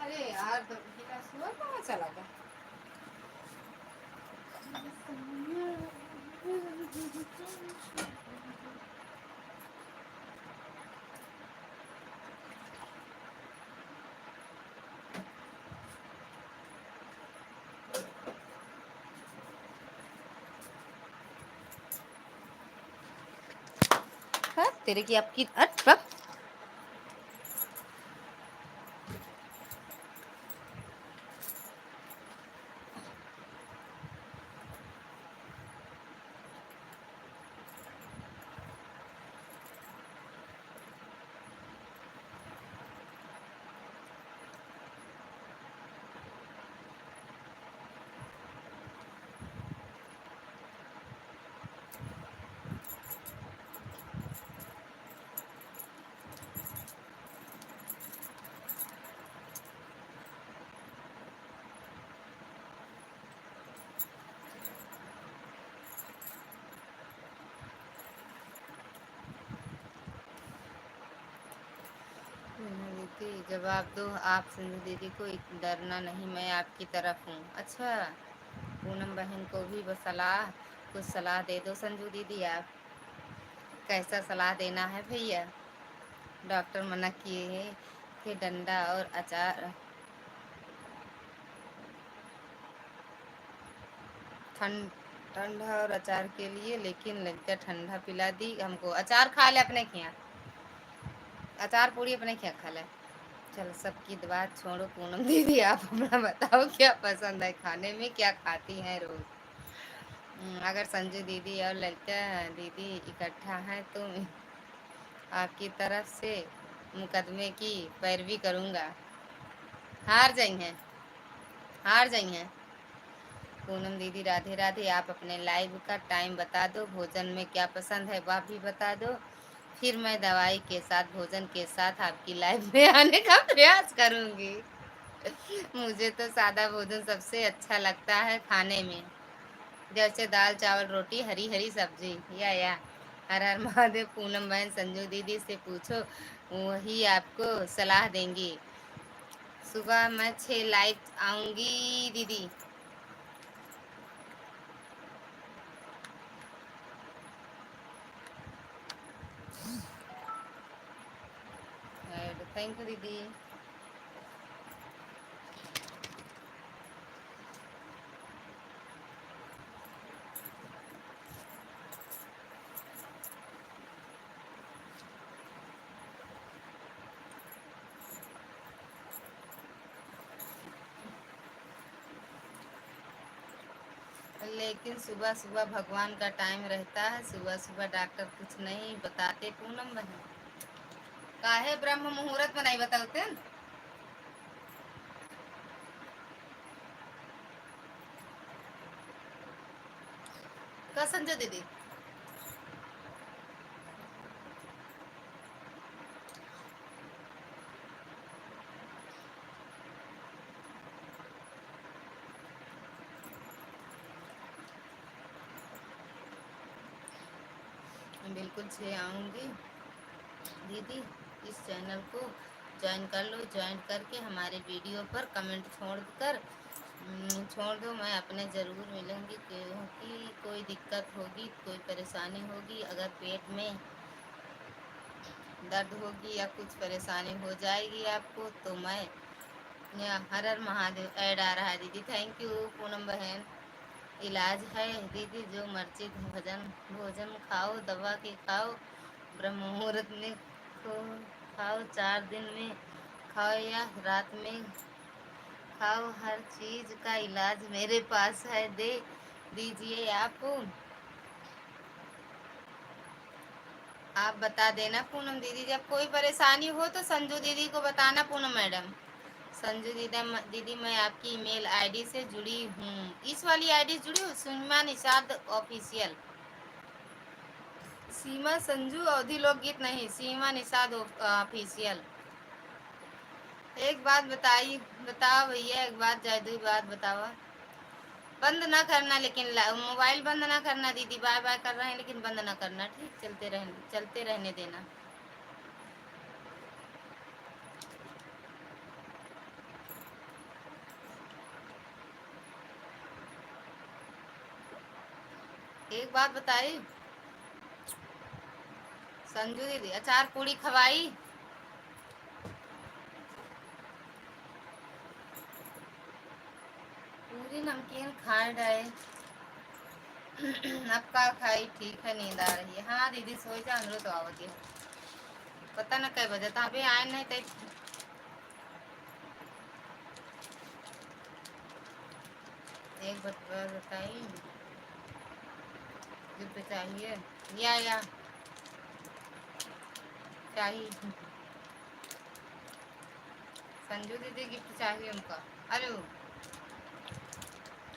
अरे यार तो सुअर कहाँ चला गया। तेरे की आपकी जवाब दो आप संजू दीदी को, डरना नहीं, मैं आपकी तरफ हूँ। अच्छा, पूनम बहन को भी बस सलाह, कुछ सलाह दे दो संजू दीदी। आप कैसा सलाह देना है भैया? डॉक्टर मना किए हैं कि डंडा और अचार ठंडा और अचार के लिए, लेकिन लगता ठंडा पिला दी हमको। अचार खा ले अपने खिया, अचार पूरी अपने खिया खा ले। चल सबकी बात छोड़ो, पूनम दीदी आप अपना बताओ क्या पसंद है खाने में, क्या खाती हैं रोज? अगर संजू दीदी और ललिता दीदी इकट्ठा हैं तो आपकी तरफ से मुकदमे की पैरवी करूँगा। हार जाई हैं, हार जाई हैं। पूनम दीदी राधे राधे। आप अपने लाइव का टाइम बता दो, भोजन में क्या पसंद है वह भी बता दो, फिर मैं दवाई के साथ भोजन के साथ आपकी लाइव में आने का प्रयास करूँगी। मुझे तो सादा भोजन सबसे अच्छा लगता है खाने में, जैसे दाल चावल रोटी हरी हरी सब्जी। या हर हर महादेव। पूनम बहन संजू दीदी से पूछो, वही आपको सलाह देंगी। सुबह मैं 6 लाइव आऊँगी दीदी। थैंक यू दीदी। लेकिन सुबह सुबह भगवान का टाइम रहता है, सुबह सुबह डॉक्टर कुछ नहीं बताते पूनम बहन। काहे ब्रह्म मुहूर्त में नहीं बताते? का संजय दीदी बिल्कुल 6 आऊँगी दीदी। इस चैनल को ज्वाइन कर लो, ज्वाइन करके हमारे वीडियो पर कमेंट छोड़ दो। मैं अपने ज़रूर मिलूँगी, क्योंकि कोई दिक्कत होगी, कोई परेशानी होगी, अगर पेट में दर्द होगी या कुछ परेशानी हो जाएगी आपको, तो मैं हर हर महादेव ऐड आ रहा है दीदी। थैंक यू पूनम बहन। इलाज है दीदी, जो मर्जी भोजन खाओ, दवा के खाओ, ब्रह्म मुहूर्त में खाओ, 4 दिन में खाओ या रात में खाओ, हर चीज का इलाज मेरे पास है, दे दीजिए आप बता देना पूनम दीदी। जब कोई परेशानी हो तो संजू दीदी को बताना पूनम मैडम। संजू दीदी मैं आपकी ईमेल आईडी से जुड़ी हूँ, इस वाली आईडी जुड़ी हूँ, सीमा निषाद ऑफिशियल। सीमा संजू अवधि लोकगीत नहीं, सीमा निषाद ऑफिशियल। एक बात बताओ भैया, एक बात जादुई बात बताओ। बंद ना करना, लेकिन मोबाइल बंद ना करना दीदी। बाय बाय कर रहे हैं लेकिन बंद ना करना, ठीक? चलते रहने देना। एक बात बताई संजू दीदी, अचार पूड़ी खवाई? पूरी नमकीन खाए डाए। अब का खाई, ठीक है, नींद आ रही है। हाँ दीदी सो जा, हमरो तो आवत है। पता ना कई बजे था, अभी आए नहीं थे। एक बात बताई, गिफ्ट चाहिए या चाहिए संजू दीदी, गिफ्ट चाहिए उनका। अरे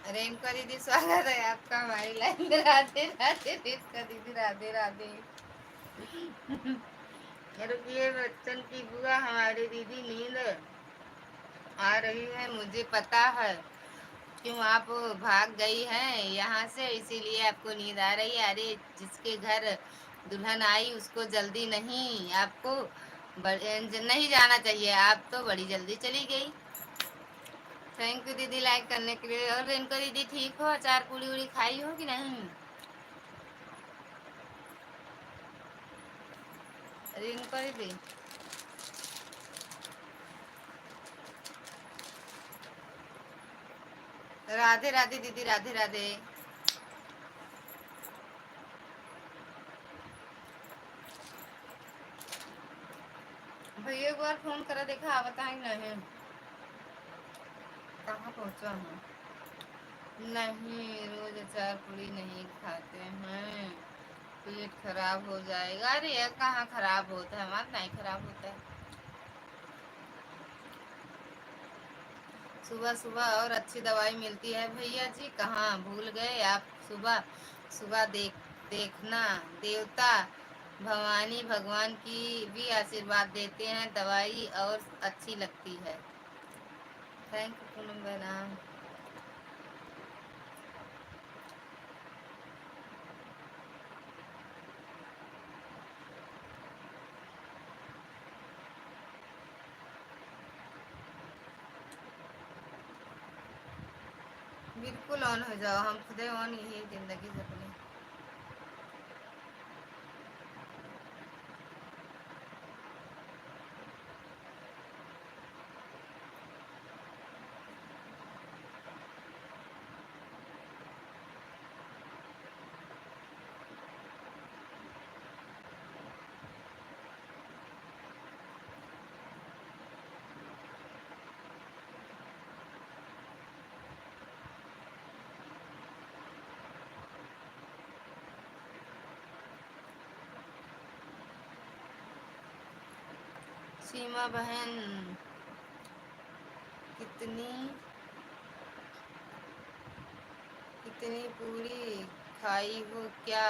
रेणुका दीदी स्वागत है आपका हमारी लाइन में। राधे राधे रेणुका दीदी, राधे राधे। रुकिए बच्चन की बुआ, हमारी दीदी नींद आ रही है, मुझे पता है क्यों आप भाग गई हैं यहाँ से, इसीलिए आपको नींद आ रही है। अरे जिसके घर दुल्हन आई उसको जल्दी नहीं, आपको नहीं जाना चाहिए, आप तो बड़ी जल्दी चली गई। थैंक यू दीदी लाइक करने के लिए। और इनको दीदी ठीक हो, अचार पूड़ी उड़ी खाई हो कि नहीं? इनको दीदी राधे राधे दीदी, राधे राधे। भैया एक बार फोन करा देखा, आवता है नहीं? कहाँ पहुँचा हूँ? नहीं, रोज अचार पूड़ी नहीं खाते हैं, पेट खराब हो जाएगा। अरे ये कहाँ खराब होता है, हमारा नहीं खराब होता है। सुबह सुबह और अच्छी दवाई मिलती है भैया जी, कहाँ भूल गए आप? सुबह सुबह देखना, देवता भवानी भगवान की भी आशीर्वाद देते हैं, दवाई और अच्छी लगती है। थैंक यू पूनम बहना। बिल्कुल ऑन हो जाओ, हम खुदे ऑन यही जिंदगी से अपनी। सीमा बहन कितनी कितनी पूरी खाई हो क्या?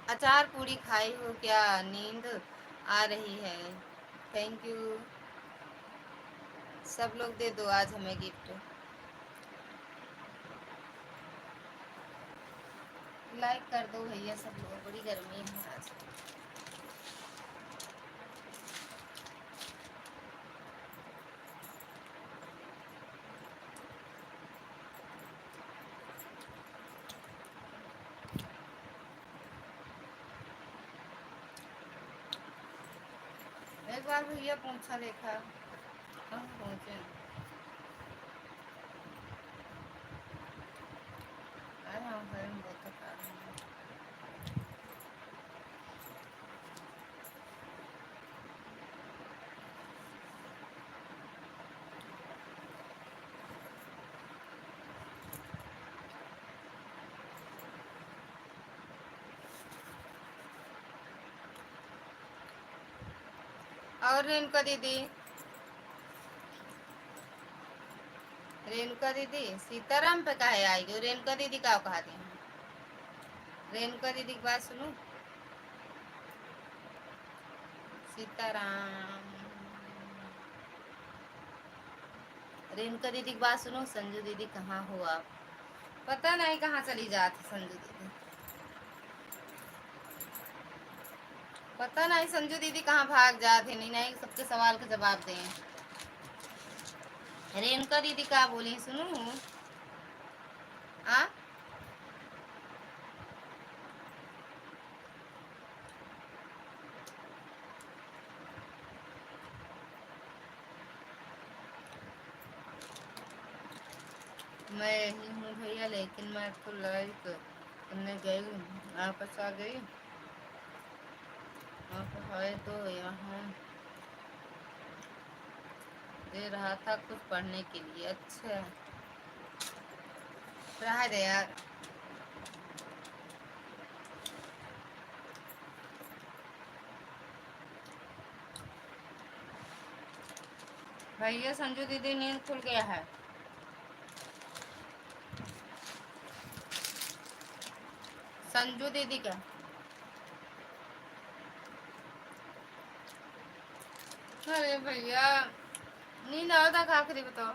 अचार पूरी खाई हो क्या? नींद आ रही है। Thank U. सब लोग दे दो आज हमें गिफ्ट। लाइक कर दो भैया सब लोग, बड़ी गर्मी है आज। एक बार भैया पूछा देखा कहाँ पहुँचे। अरे हाँ घर में बहुत थका रही हूँ। और रेणुका दीदी, रेणुका दीदी सीताराम पे काहे आएगी? रेणुका दीदी का कहा दी? रेणुका दीदी की बात सुनो। सीताराम, रेणुका दीदी की बात सुनो। संजू दीदी कहाँ हो आप? पता नहीं कहाँ चली जाती संजू दीदी, पता नहीं संजू दीदी कहाँ भाग जाते। नहीं नहीं सबके सवाल का जवाब दें। रेणुका दीदी का बोली सुनू। आ मैं यही हूँ भैया, लेकिन मैं तो लाइक करने गई, वापस आ गई। वापस आए तो यहाँ दे रहा था कुछ पढ़ने के लिए। अच्छा रहा दे यार। भैया संजू दीदी नींद खुल गया है। संजू दीदी का अरे भैया नींद आता था आखिरी बताओ।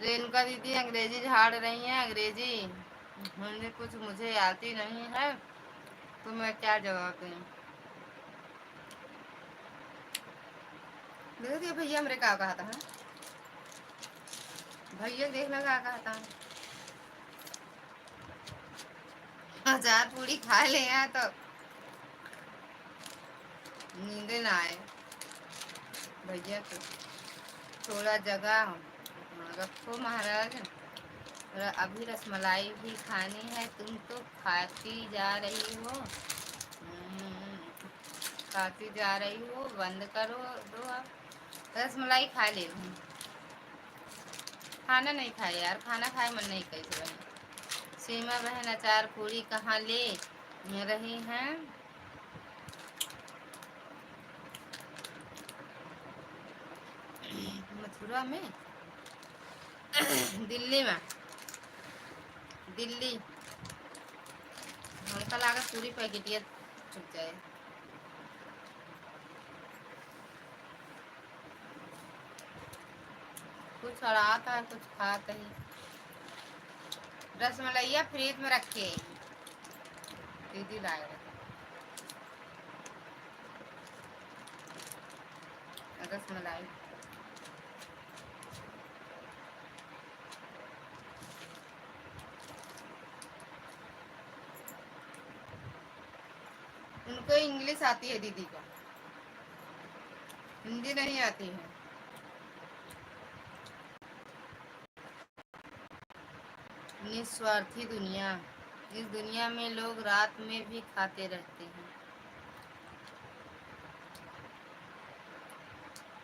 रेणुका दीदी अंग्रेजी झाड़ रही हैं। अंग्रेजी हिंदी कुछ मुझे आती नहीं है तो मैं क्या जवाब दूँ। देख दिया भैया मेरे क्या कहा था। भैया देखना क्या कहा था। अचार पूरी खा ले यहाँ तो नींद ना आए। भैया तो थोड़ा जगह रखो महाराज। अभी रसमलाई भी खानी है। तुम तो खाती जा रही हो। खाती जा रही हो, बंद करो दो। अब रसमलाई खा ले। खाना नहीं खाए यार, खाना खाए मन नहीं कैसे बने। सीमा बहन अचार पूरी कहाँ ले रही हैं? मथुरा में दिल्ली में, दिल्ली हमका लगा पूरी पैकेटिया छुप जाए। कुछ अड़ाता है कुछ खाता ही। रसमलैया फ्रिज में रखे दीदी लाए रसमलाई। उनको इंग्लिश आती है दीदी को, हिंदी नहीं आती है। निस्वार्थी दुनिया, इस दुनिया में लोग रात में भी खाते रहते हैं।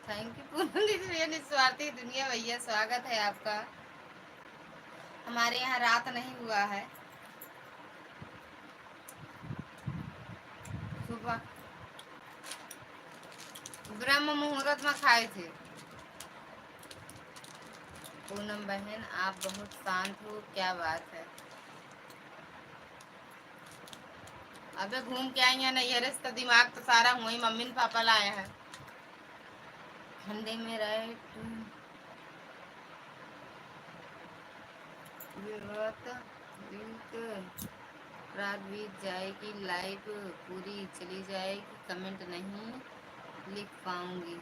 थैंक यू पूनम दीदी। निस्वार्थी दुनिया भैया स्वागत है आपका। हमारे यहाँ रात नहीं हुआ है। ब्रह्म मुहूर्त में खाए थे। पूनम बहन आप बहुत शांत हो, क्या बात है। अबे घूम के आई है नहीं, अरे तो दिमाग तो सारा हुआ ही मम्मी ने पापा लाया है। ठंडे में राइट रात बीत जाएगी, लाइव पूरी चली जाएगी, कमेंट नहीं लिख पाऊंगी।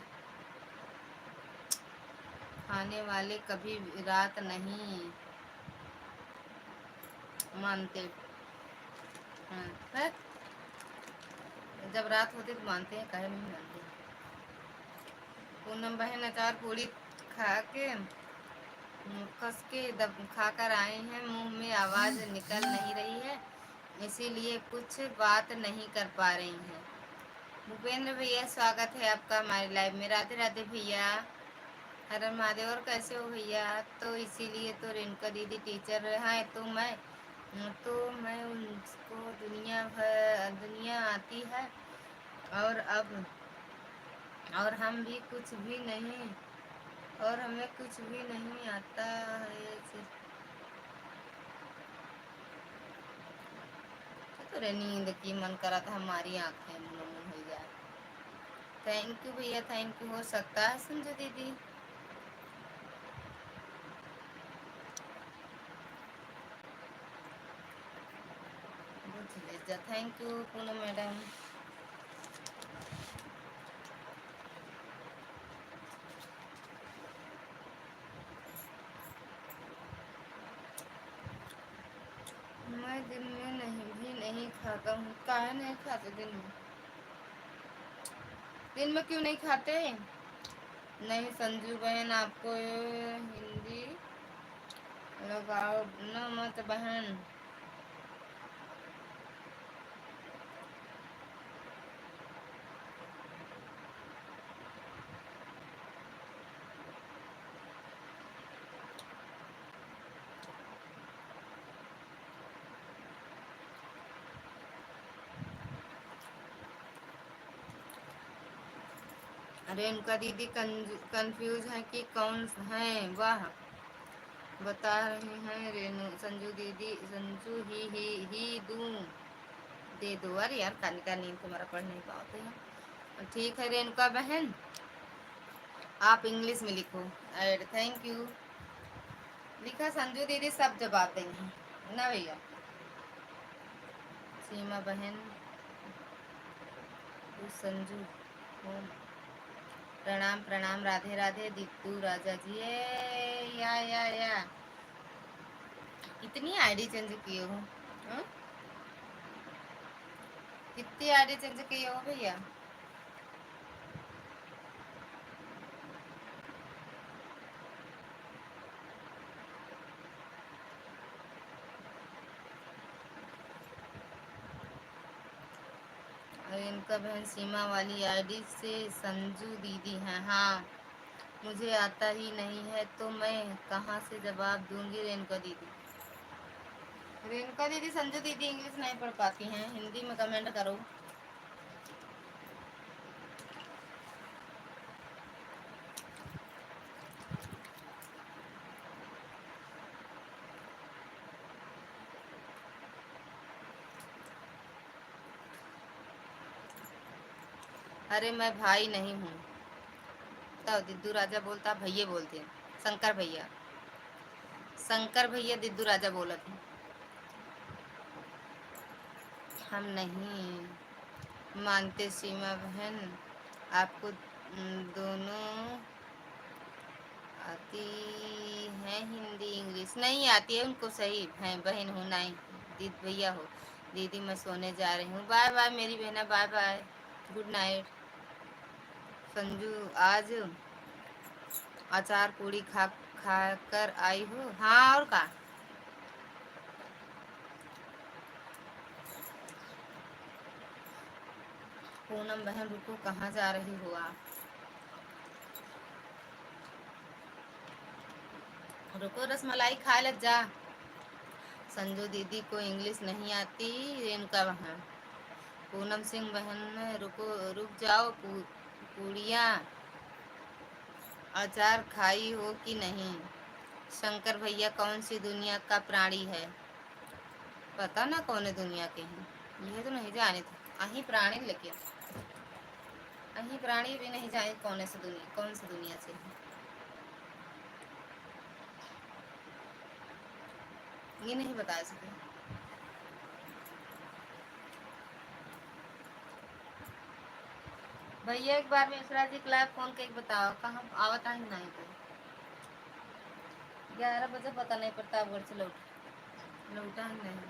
खाने वाले कभी रात नहीं मानते। हाँ, जब रात होती तो मानते हैं, कहे नहीं मानते। पूनम बहन अचार पूरी खा के कस के दब खाकर आए हैं, मुंह में आवाज निकल नहीं रही है, इसीलिए कुछ बात नहीं कर पा रही हैं। भूपेंद्र भैया स्वागत है आपका हमारे लाइव में। राधे राधे भैया, हर हर महादेव। और कैसे हो भैया? तो इसीलिए तो रेणुका दीदी टीचर हैं, तो मैं उनको दुनिया आती है, और हम भी कुछ भी नहीं, और हमें कुछ भी नहीं आता है। तो नींद की मन करा था, हमारी आंखें नम हो जाए। थैंक यू भैया, थैंक यू। हो सकता है संजू दीदी। Thank U Poonam madam. मैं दिन में नहीं खाता हूँ। काहे नहीं खाते दिन में? दिन में क्यों नहीं खाते? नहीं संजू बहन, आपको हिंदी लगाओ न मत बहन। रेणुका दीदी कंफ्यूज है कि कौन है वह, बता रहे हैं रेणु संजू दीदी। संजू ही दूं, दे दो। अरे यार कानी का नींद तुम्हारा पढ़ नहीं पाते हैं। ठीक है रेणुका बहन, आप इंग्लिश में लिखो ऐड। Thank U. लिखा संजू दीदी सब जवाब देंगे ना भैया। सीमा बहन संजू हो, प्रणाम प्रणाम। राधे राधे दीपू राजा जी। या कितनी आईडी चेंज किए हो? कितनी आईडी चेंज किए हो भैया? इनका बहन सीमा वाली आईडी से संजू दीदी हैं। हाँ, मुझे आता ही नहीं है तो मैं कहाँ से जवाब दूंगी रेणुका दीदी। रेणुका दीदी संजू दीदी इंग्लिश नहीं पढ़ पाती हैं, हिंदी में कमेंट करो। अरे मैं भाई नहीं हूँ, तब दिद्दू राजा बोलता, भैया बोलते हैं। शंकर भैया दिद्दू राजा बोला थे। हम नहीं मानते सीमा बहन, आपको दोनों आती है हिंदी इंग्लिश? नहीं आती है उनको, सही है बहन हो नहीं दीद भैया हो। दीदी मैं सोने जा रही हूँ, बाय बाय मेरी बहना, बाय बाय, गुड नाइट। संजू आज अचार पूड़ी खा कर आई हो? हाँ और का। पूनम बहन रुको, कहाँ जा रही हो आप? रुको रसमलाई खा लग जा। संजू दीदी को इंग्लिश नहीं आती रेणुका बहन। पूनम सिंह बहन, रुको, रुक जाओ। पूड़ियाँ अचार खाई हो कि नहीं? शंकर भैया कौन सी दुनिया का प्राणी है? पता ना कौन है दुनिया के हैं, यह तो नहीं जाने थे। अही प्राणी, लेकिन अही प्राणी भी नहीं जाने कौन से दुनिया, कौन सी दुनिया से है। ये नहीं बता सके। भैया एक बार मिश्रा जी क्लास फोन के बताओ कहाँ आवता ही नहीं तो 11 बजे पता नहीं पड़ता, घर से लौटा ही नहीं।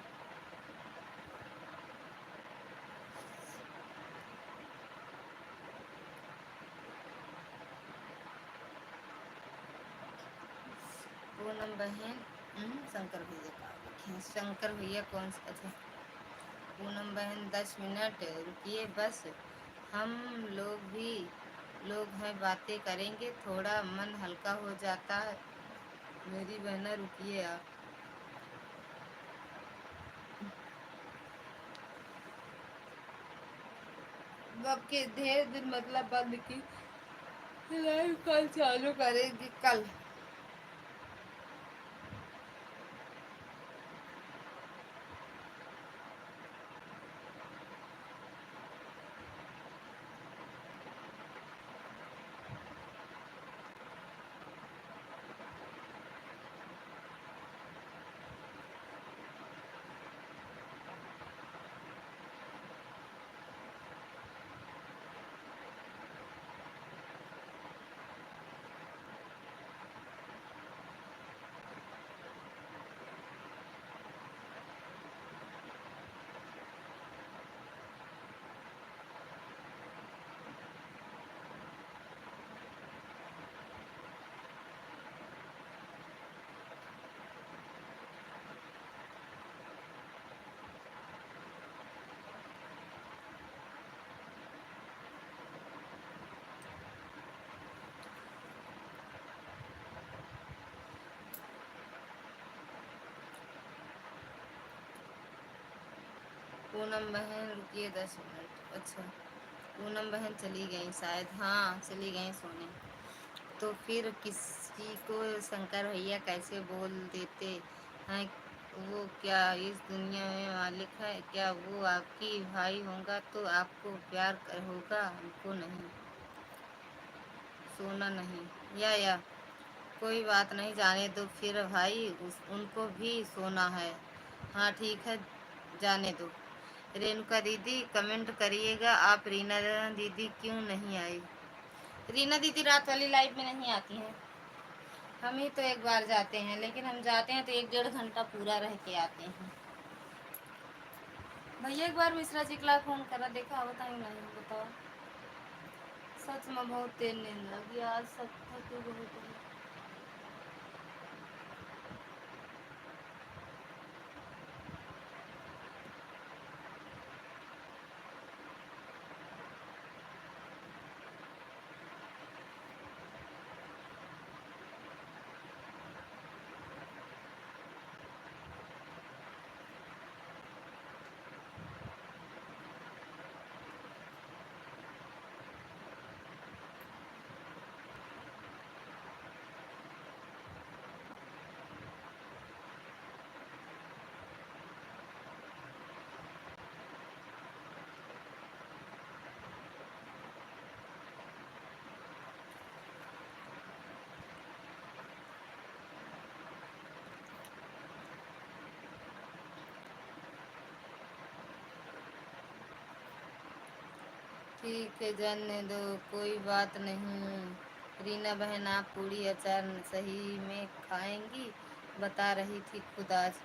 पूनम बहन, शंकर भैया का, शंकर भैया कौन सा? अच्छा, पूनम बहन 10 मिनट रुकिए बस, हम लोग भी लोग हैं, बातें करेंगे, थोड़ा मन हल्का हो जाता है। मेरी बहना रुकिए आप। अब के ढेर दिन मतलब बंद की, लाइव कल चालू करेगी कल। पूनम बहन रुकिए 10 मिनट। अच्छा, पूनम बहन चली गई शायद, हाँ चली गई सोने। तो फिर किसी को शंकर भैया कैसे बोल देते हैं? वो क्या इस दुनिया में मालिक है? क्या वो आपकी भाई होगा तो आपको प्यार होगा, हमको नहीं। सोना नहीं, या कोई बात नहीं, जाने दो फिर भाई, उनको भी सोना है। हाँ ठीक है, जाने दो। रेणुका दीदी कमेंट करिएगा आप, रीना दीदी क्यों नहीं आई? रीना दीदी रात वाली लाइव में नहीं आती हैं। हम ही तो एक बार जाते हैं, लेकिन हम जाते हैं तो 1-1.5 घंटा पूरा रह के आते हैं। भैया एक बार मिश्रा जी क्लास फोन करा, देखा होता ही नहीं, बताओ। सच में बहुत तेज नींद लगी आज, सब थके बहुत है। ठीक है, जाने दो, कोई बात नहीं। रीना बहन आप पूरी अचार सही में खाएंगी, बता रही थी खुद आज।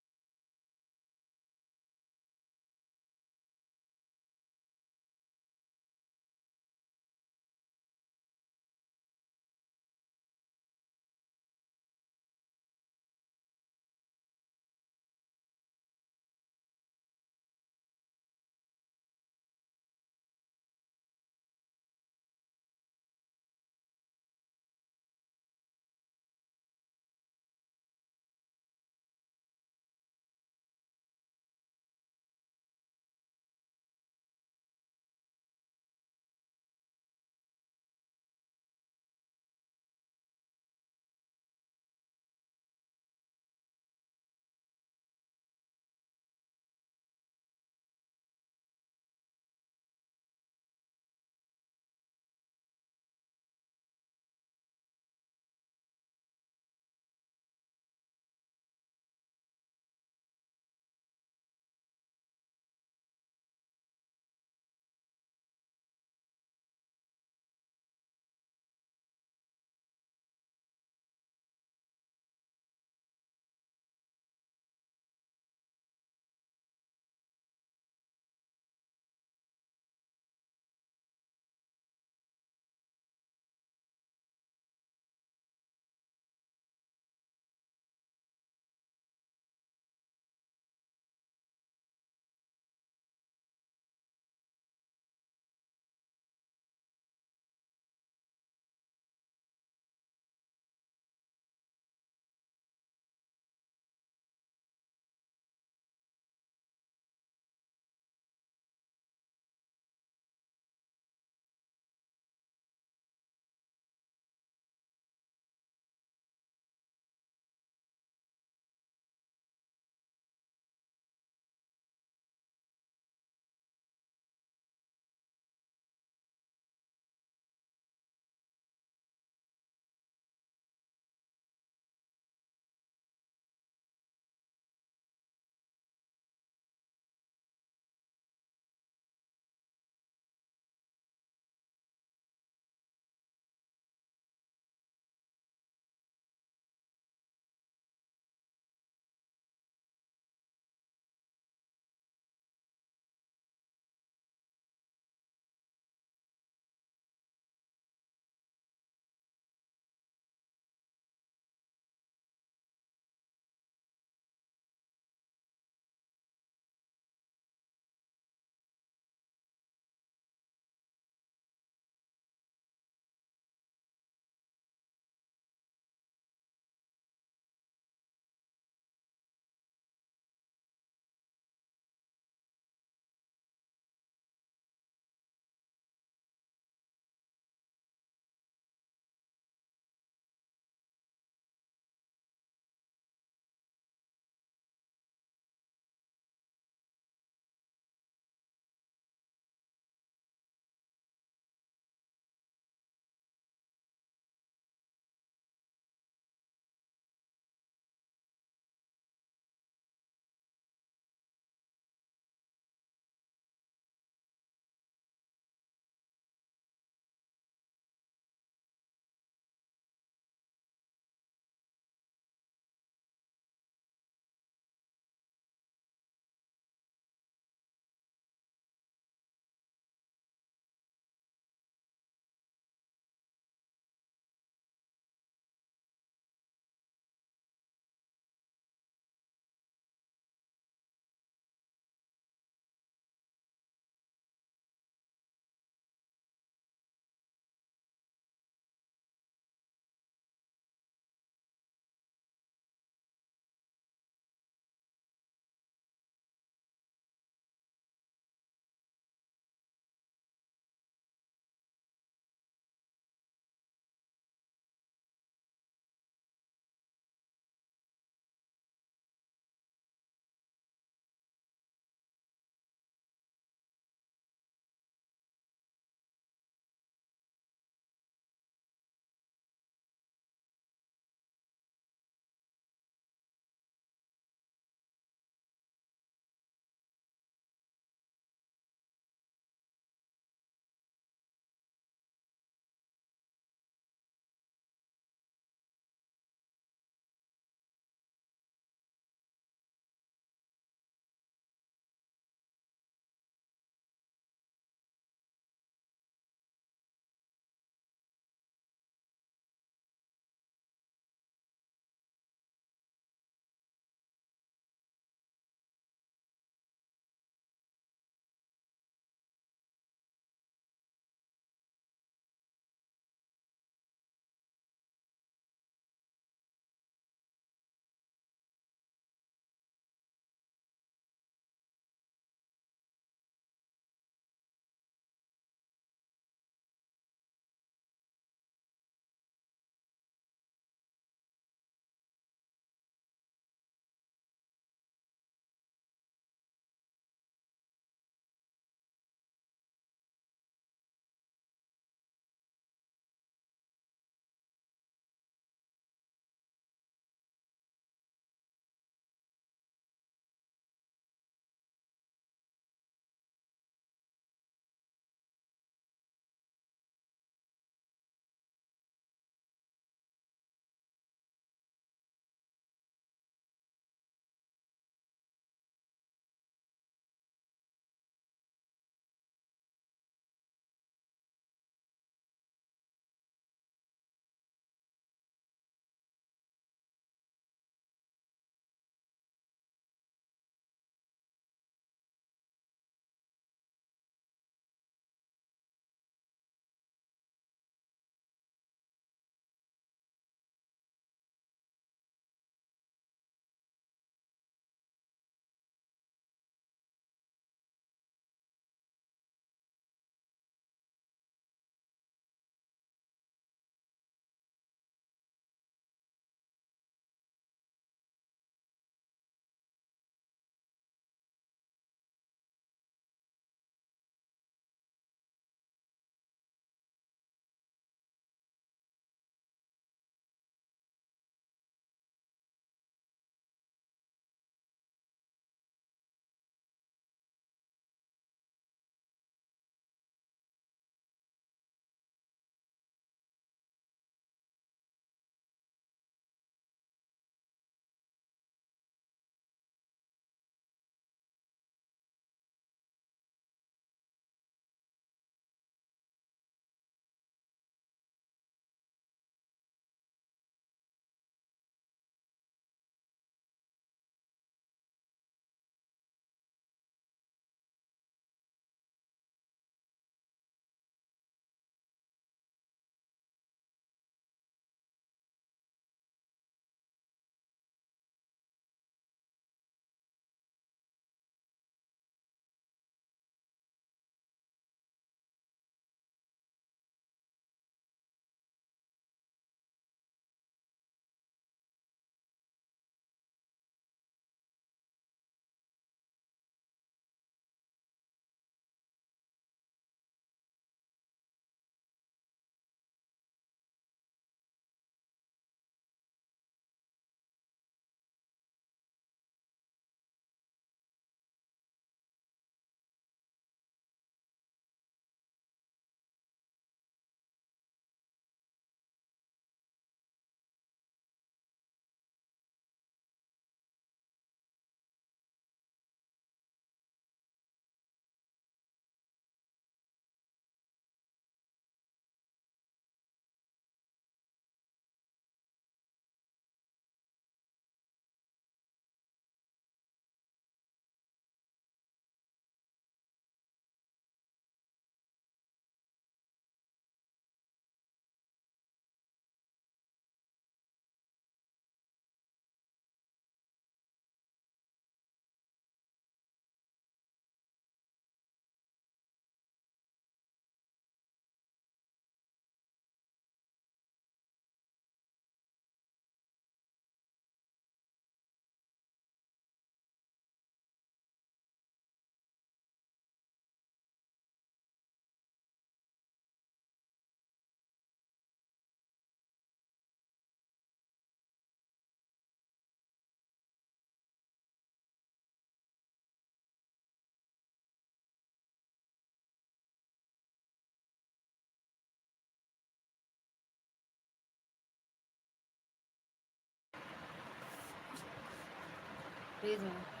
फ्रीज में